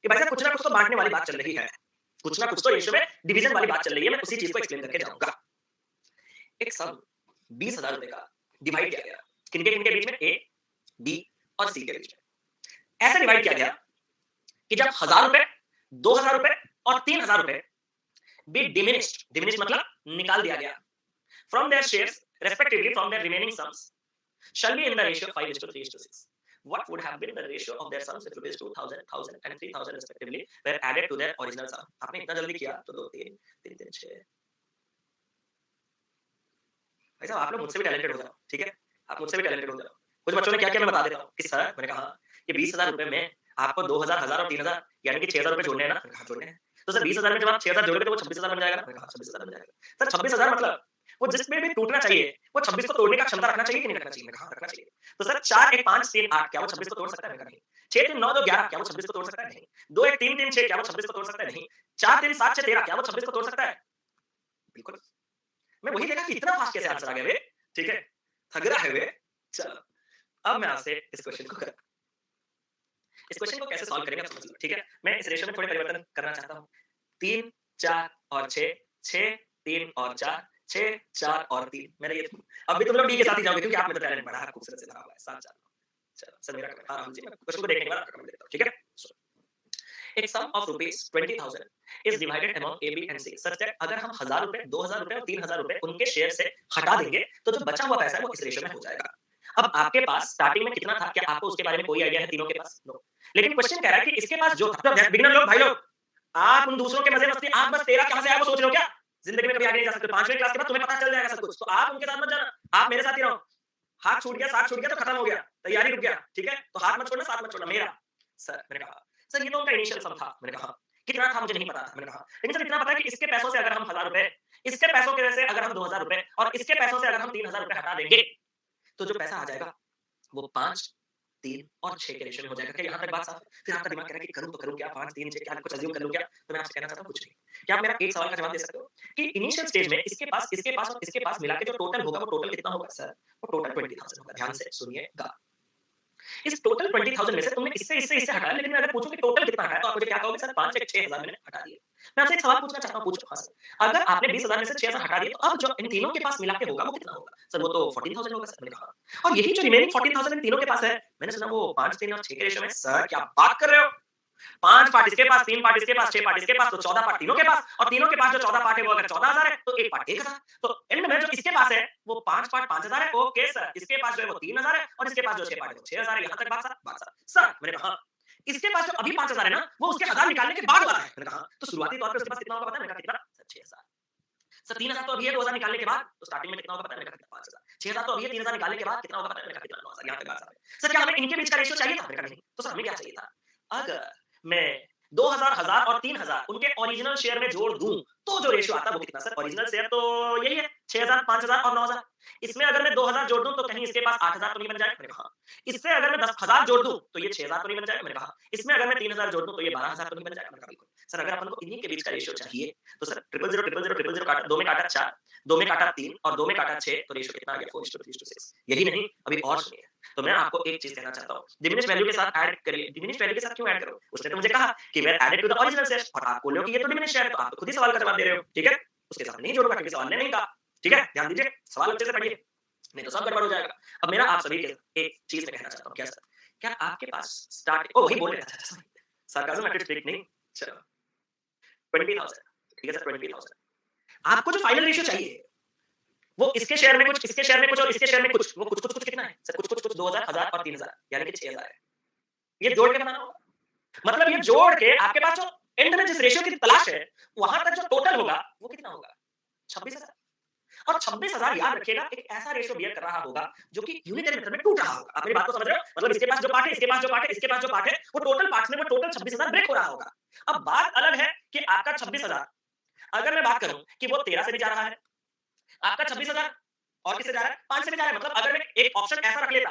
कि भाई साहब कुछ ना कुछ तो बांटने वाली बात चल रही है। कुछ ना कुछ तो रेशियो में डिवीजन वाली बात चल रही है। मैं उसी चीज को एक्सप्लेन करके जाऊंगा। एक सम 20,000 रुपए का डिवाइड किया गया किनके किनके बीच में? ए बी और सी के बीच में। ऐसे डिवाइड किया गया कि जब 1000 रुपए 2000 रुपए और 3000 रुपए बी डिमिनिश्ड डिमिनिश्ड मतलब निकाल दिया गया from their shares respectively from their remaining sums shall be in the ratio 5:3:6. What would have been the ratio of their sums if rupees 2,000, 1,000 and 3,000 respectively were added to their original sum? आपने इतना जल्दी किया तो 2 3 3 3 6 भाई साहब आप लोग मुझसे भी टैलेंटेड हो जाओ, ठीक है? आप मुझसे भी टैलेंटेड हो जाओ। कुछ बच्चों ने क्या किया मैं बता देता हूँ कि सर मैंने कहा ये 20,000 रुपए में आपको 2,000 1000 और 3,000 यानी कि 6,000 रुपए जोड़ने हैं ना? मैंने कहा जोड़ने हैं। तो सर 20,000 में जब आप 6,000 जोड़ोगे तो वो 26,000 बन जाएगा ना? मैंने कहा 26,000 बन जाएगा। सर 26,000 मतलब वो जिसमें भी टूटना चाहिए वो 26 को तोड़ने का क्षमता रखना चाहिए कि नहीं रखना चाहिए? मैंने कहा रखना चाहिए। तो सर 4 1 5 3 8 क्या वो 26 को तोड़ सकता है? मैंने कहा नहीं। 6 3 9 2 11 क्या वो 26 को तोड़ सकता है? नहीं। 2 1 3 3 6 क्या वो 26 को तोड़ सकता है? नहीं। 4 3 7 6 13 क्या वो 26 को तोड़ सकता है? बिल्कुल। मैं वही देखा कि इतना फास्ट कैसे आंसर आ गया बे, ठीक है? थक रहा है बे। चलो, अब मैं आपसे इस क्वेश्चन को इस क्वेश्चन को कैसे सॉल्व करेंगे आप समझ लो, ठीक है? मैं इस रेशियो में थोड़े परिवर्तन करना चाहता हूँ। 3 4 और 6 6 3 और 4 6 4 और 3 मैंने ये अब भी तुम लोग डी के साथ ही जाओगे क्योंकि आप में तो टैलेंट बड़ा है, खूबसूरत से भरा हुआ है। 7 4 चलो, सर मेरा कमेंट हाँ, राहुल जी मैं क्वेश्चन को देखने के बाद आपका कमेंट देता हूँ, ठीक है? सो एक sum of rupees 20,000 is divided among A B and C such that अगर हम 1000 रुपए 2000 रुपए और 3000 रुपए उनके शेयर से हटा देंगे तो जो बचा हुआ पैसा है वो इस रेशियो में हो जाएगा। अब आपके पास स्टार्टिंग में कितना था? क्या आपको उसके बारे में कोई आइडिया है तीनों के पास? नो। लेकिन क्वेश्चन कह रहा है कि इसके पास जो था बिगिनर लोग भाई लोग आप उन दूसरों के मजे मस्ती आप बस तेरा कहां से आया वो सोच रहे हो क्या? जिंदगी में कभी आगे नहीं जा सकते। 5वीं क्लास के बाद तुम्हें पता चल जाएगा सब कुछ। तो आप उनके साथ मत जाना। आप मेरे साथ ही रहो। हाथ छूट गया साथ छूट गया तो खत्म हो गया। तैयारी रुक गया, ठीक है? तो हाथ मत छोड़ना साथ मत छोड़ना मेरा। सर मैंने कहा सर ये तो उनका इनिशियल सम था। मैंने कहा कितना था मुझे नहीं पता था। मैंने कहा लेकिन सर इतना पता है कि इसके पैसों से अगर हम 1000 रुपए इसके पैसों के वजह से अगर हम 2000 रुपए और इसके पैसों से अगर हम 3000 रुपए हटा देंगे तो जो पैसा आ जाएगा वो 5 3 और 6 के रेशियो में हो जाएगा। क्या यहाँ तक बात साफ है? फिर आपका दिमाग कह रहा है कि करूँ तो करूँ क्या? 5 3 6 क्या कुछ अज़्यूम कर लूँ क्या? तो मैं आपसे कहना चाहता हूँ कुछ नहीं। क्या आप मेरा एक सवाल का जवाब दे सकते हो कि इनिशियल स्टेज में इसके पास और इसके पास मिला के जो टोटल होगा वो टोटल कितना होगा? सर वो टोटल 20,000 होगा। ध्यान से सुनिएगा। इस टोटल 20,000 में से तुमने इससे हटाया लेकिन मैं अगर पूछूं कि टोटल कितना हटाया तो आप मुझे क्या कहोगे? सर 5 या 6,000 मैंने हटा दिए। मैं आपसे एक सवाल पूछना चाहता हूँ, पूछो। हाँ सर। अगर आपने 20,000 में से 6,000 हटा दिए तो अब जो इन तीनों के पास मिला के होगा वो कितना होगा? सर वो तो 14,000 होगा सर। मैंने कहा और यही जो रिमेनिंग 14,000 इन तीनों के पास है मैंने सुना वो 5 3 और 6 के रेशियो में। सर क्या बात कर रहे हो? 5 पार्ट इसके पास, 3 पार्ट इसके पास, 6 पार्ट इसके पास तो 14 पार्ट तीनों के पास और तीनों के पास जो 14 पार्ट है वो अगर 14,000 है तो 1 पार्ट 1,000। तो एंड में जो इसके पास है वो 5 पार्ट 5,000 है। Okay sir. इसके पास जो है वो 3,000 है और इसके पास जो 6 पार्ट है वो 6,000 है। यहां तक बात सर। सर मैंने कहा इसके पास जो अभी 5,000 है ना वो उसके 1,000 निकालने के बाद वाला है। मैंने कहा तो शुरुआती तौर पे उसके पास कितना होगा पता है? मैंने कहा कितना? सर 6,000। सर 3,000 तो अभी है 2,000 निकालने के बाद तो स्टार्टिंग में कितना होगा पता है? मैंने कहा 5,000। 6,000 तो अभी है 3,000 निकालने के बाद कितना होगा पता है? मैंने कहा कितना? 9,000। यहां तक बात है। सर क्या हमें इनके बीच का रेशियो चाहिए था? मैंने कहा नहीं। तो सर हमें क्या चाहिए था? अगर मैं 2,000 1000 और 3,000 उनके ओरिजिनल शेयर में जोड़ दूं तो जो रेशियो आता है वो कितना? सर ओरिजिनल शेयर तो यही है 6,000 5,000 और 9,000। इसमें अगर मैं 2,000 जोड़ दूं तो कहीं इसके पास 8,000 तो नहीं बन जाएगा? मैंने कहा इससे अगर मैं 10,000 जोड़ दूं तो ये 6,000 तो नहीं बन जाएगा? मैंने कहा इसमें अगर मैं 3,000 जोड़ दूं तो ये 12,000 तो नहीं बन जाएगा? मैंने कहा बिल्कुल। सर अगर अपन को इन्हीं के बीच का रेशियो चाहिए तो सर 000 000 000 काटा 2 में काटा 4 2 में काटा 3 और 2 में काटा 6 तो रेशियो कितना आ गया 4:3:6। यही नहीं, अभी और सुनिए। तो मैं आपको एक चीज़ कहना चाहता हूँ, डिमिनिश्ड वैल्यू के साथ ऐड करिए। डिमिनिश्ड वैल्यू के साथ क्यों ऐड करो? उसने तो मुझे कहा कि were added to the original set और आप बोल रहे हो कि ये तो डिमिनिश्ड है, तो आप तो खुद ही सवाल का जवाब दे रहे हो, ठीक है? उसके साथ नहीं जोड़ूँगा क्योंकि सवाल ने नहीं कहा, ठीक है? ध्यान दीजिए, सवाल अच्छे से पढ़िए, नहीं तो सब गड़बड़ हो जाएगा। अब मेरा आप सभी के एक चीज़ मैं कहना चाहता हूँ, क्या सर? क्या आपके पास स्टार्ट वही बोल रहे थे, अच्छा, अच्छा, सार्काज़म एट इट्स पीक नहीं, चलो 20,000 ठीक है सर 20,000 आपको जो फाइनल रेशियो चाहिए वो इसके शेयर में कुछ, इसके शेयर में कुछ और इसके शेयर में कुछ, वो कुछ कितना है? सर कुछ 2,000, 1,000 और 3,000 यानी कि 6,000 है। ये जोड़ के बनाना होगा। मतलब ये जोड़ के आपके पास जो एंड में जिस रेशियो की तलाश है, वहाँ तक जो टोटल होगा, वो कितना होगा? 26,000 और 26,000 याद रखिएगा एक ऐसा रेशियो बियर कर रहा होगा जो कि यूनिटरी मेथड में टूट रहा होगा। आप मेरी बात को समझ रहे हो? मतलब इसके पास जो पार्ट है, इसके पास जो पार्ट है, इसके पास जो पार्ट है, वो टोटल पार्ट्स में वो टोटल 26,000 ब्रेक हो रहा होगा। अब बात अलग है कि आपका 26,000 अगर मैं बात करूँ कि वो 13 से भी जा रहा है, आपका 26,000 और किससे जा रहा है? 5 से भी जा रहा है। मतलब अगर मैं एक ऑप्शन ऐसा रख लेता,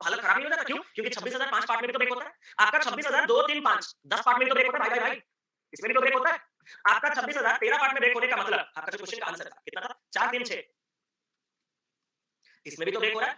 हालत खराब नहीं हो जाता क्यों? क्योंकि 26,000 5 पार्ट में भी तो ब्रेक होता है। आपका 26,000 2 3 5 10 पार्ट में भी तो ब्रेक होता है भाई। इसमें भी तो ब्रेक होता है। आपका 26,000 13 पार्ट में ब्रेक होने का मतलब आपका जो क्वेश्चन का आंसर था कितना था? 4 3 6 इसमें भी तो ब्रेक हो रहा है।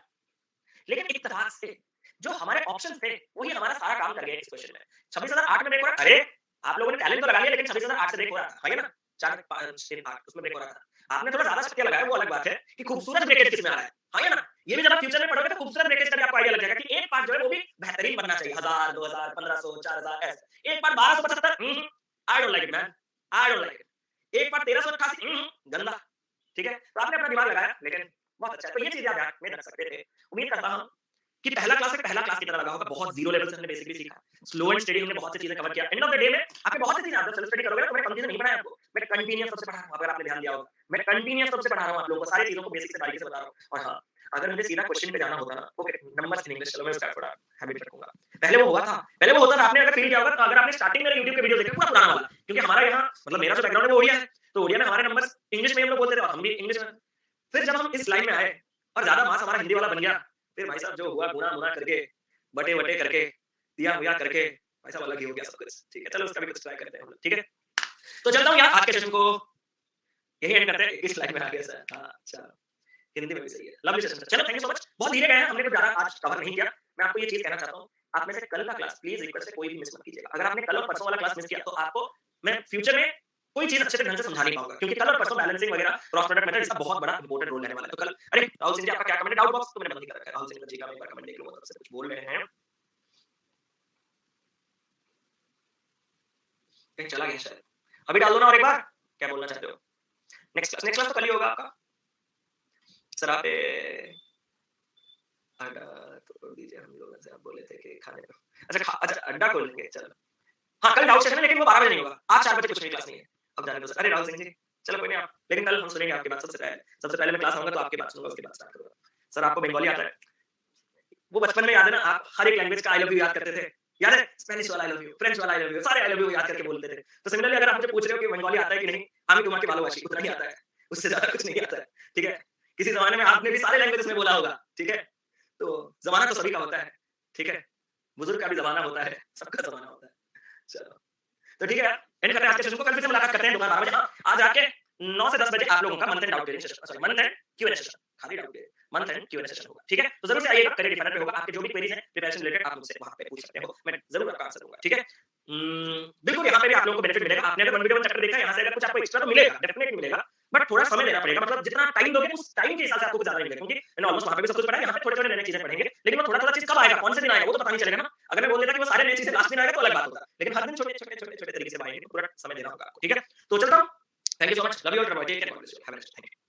लेकिन इत्तेफाक से जो हमारे ऑप्शंस थे वही हमारा सारा काम कर गए इस क्वेश्चन में। 26,000 8 में ब्रेक हो रहा है। अरे! आप लोगों ने टैलेंट तो लगा लिया लेकिन 26,000 8 से ब्रेक हो रहा था। है ना? 4 5 3 8 उसमें ब्रेक हो रहा था। आपने थोड़ा ज़्यादा शक्तियाँ लगाया वो अलग बात है कि खूबसूरत ब्रेकेज किसमें आ रहा है। हाँ या ना? ये भी जब आप फ्यूचर में पढ़ोगे तो खूबसूरत ब्रेकेज का भी आपको आइडिया लग जाएगा कि एक पार्ट जो है वो भी बेहतरीन बनना चाहिए। 1000 2000 1500 4000 ऐसे। एक part 1275 I don't like it man. I don't like it. एक पार्ट 1388 गंदा। ठीक है? तो आपने अपना दिमाग लगाया लेकिन बहुत अच्छा है। तो ये चीज़ें आप ध्यान में रख सकते थे। उम्मीद करता हूँ कि पहला क्लास एक पहला क्लास की तरह लगा होगा। बहुत ज़ीरो लेवल से हमने बेसिकली सीखा। स्लो एंड स्टडी हमने बहुत सी चीज़ें कवर किया। एंड ऑफ द डे में आपके बहुत सी चीज़ें आप जब सेल्फ स्टडी करोगे ना तो मैंने पंक्ति से नहीं पढ़ाया आपको। मैं कंटीन्यूअस सबसे पढ़ा रहा हूँ अगर आपने ध्यान दिया होगा। मैं कंटीन्यूअस सबसे पढ़ा रहा हूँ आप लोगों को सारी चीज़ों को बेसिक से बारीकी से बता रहा हूँ। और हाँ, अगर मुझे सीधा क्वेश्चन पे जाना होता ना ओके नंबर्स इन इंग्लिश चलो मैं उसका थोड़ा हैबिट रखूँगा। पहले वो हुआ था। पहले वो होता था आपने अगर फ़ील किया होगा तो अगर आपने स्टार्टिंग में यूट्यूब के वीडियो देखे पूरा पुराना वाला क्योंकि हमारा यहाँ मतलब मेरा जो बैकग्राउंड है वो ओडिया है। तो ओडिया में हमारे नंबर्स इंग्लिश में हम लोग बोलते थे और हम भी इंग्लिश में। फिर जब हम इस लाइन में आए और ज़्यादा मास हमारा हिंदी वाला बन गया, फिर भाई साहब जो हुआ गुना-मुना करके, बटे-वटे करके, दिया-हुआ करके, भाई साहब अलग ही हो गया सब कुछ। ठीक है, चलो उसका भी कुछ ट्राई करते हैं हम लोग, ठीक है? तो चलता हूँ यार आज के सेशन को यही एंड करते हैं, 21 लाइन में आ गया सर। हाँ, अच्छा, हिंदी में भी सही है। Lovely session sir. चलो थैंक यू सो मच। बहुत धीरे गए हैं, हमने कुछ ज़्यादा आज कवर नहीं किया। मैं आपको ये चीज़ कहना चाहता हूँ, आप में से कल का क्लास प्लीज़ रिक्वेस्ट है कोई भी मिस मत कीजिएगा। अगर आपने कल और परसों वाला क्लास मिस किया तो आपको मैं फ्यूचर में कोई चीज़ अच्छे से ढंग से समझा नहीं पाऊँगा क्योंकि कल और परसों बैलेंसिंग वगैरह क्रॉस प्रोडक्ट मेथड इसका बहुत बड़ा इंपॉर्टेंट रोल रहने वाला है। तो कल अरे राहुल सिंह जी आपका क्या कमेंट है? डाउट बॉक्स तो मैंने बंद ही कर रखा है। राहुल सिंह जी का मैं एक बार कमेंट देख लूँगा, सबसे कुछ बोल रहे हैं। कहीं चला गया शायद। अभी डाल दो ना और एक बार, क्या बोलना चाहते हो? नेक्स्ट क्लास तो कल ही होगा आपका। सर आप अड्डा तोड़ दीजिए हम लोग ऐसे आप बोले थे कि खाने को। अच्छा अड्डा खोलेंगे चलो। हाँ, कल डाउट सेशन है लेकिन वो 12 बजे नहीं होगा। आज 4 बजे कुछ नहीं क्लास नहीं है। अब जाने दो सर। अरे राहुल सिंह जी, चलो कोई नहीं आप लेकिन कल हम सुनेंगे आपकी बात सबसे पहले। सबसे पहले मैं क्लास आऊँगा तो आपकी बात सुनूँगा उसके बाद स्टार्ट करूँगा। सर आपको बंगाली आता है? वो बचपन में याद है ना आप हर एक लैंग्वेज का आई लव यू याद करते थे। याद है? स्पेनिश वाला आई लव यू, फ्रेंच वाला आई लव यू, सारे आई लव यू याद करके बोलते थे। तो सिमिलरली अगर आप मुझे पूछ रहे हो कि बंगाली आता है कि नहीं? आमी तुम्हा की भालोबाशी उतना ही आता है। उससे ज़्यादा कुछ नहीं आता है। ठीक है? किसी ज़माने में आपने भी सारे लैंग्वेजेस में बोला होगा। ठीक है? तो ज़माना तो सभी का होता है। ठीक है? बुजुर्ग का भी ज़माना होता है, सबका ज़माना होता है। चलो। तो ठीक है यार, एंड करते हैं आज के सेशन को। कल फिर से मुलाकात करते हैं दोपहर 12 बजे। हाँ, आज रात के 9 से 10 बजे आप लोगों का month end doubt clearing session sorry month end Q and A session, खाली doubt clear month end Q and A session होगा। ठीक है? तो ज़रूर से आइएगा, करियर डिफाइनर पे होगा। आपके जो भी क्वेरीज़ हैं प्रिपरेशन रिलेटेड आप मुझसे वहाँ पे पूछ सकते हो। मैं ज़रूर आपका आंसर दूँगा। ठीक है? बिल्कुल यहाँ पे भी आप लोगों को बेनिफिट मिलेगा। आपने अगर 1 वीडियो 1 चैप्टर देखा है, यहाँ से अगर कुछ आपको एक्स्ट्रा तो मिलेगा, डेफिनिटली मिलेगा। बट थोड़ा समय देना पड़ेगा। मतलब जितना टाइम दोगे उस टाइम के हिसाब से आपको कुछ ज़्यादा नहीं मिलेगा क्योंकि मैंने ऑलमोस्ट वहाँ पे भी सब कुछ पढ़ा है, यहाँ पे थोड़े-थोड़े नई-नई चीज़ें पढ़ेंगे। लेकिन वो थोड़ा-थोड़ा चीज़ कब आएगा, कौन से दिन आएगा, वो तो पता नहीं चलेगा ना। अगर मैं बोल देता कि वो सारे नई चीज़ें लास्ट दिन आएगा तो अलग बात होता। लेकिन हर दिन छोटे-छोटे तरीके से आएंगे, पूरा समय देना होगा आपको। ठीक है? तो चलता हूँ। Thank you so much. Love you all. Take care. God bless you. Have a nice day. Thank you.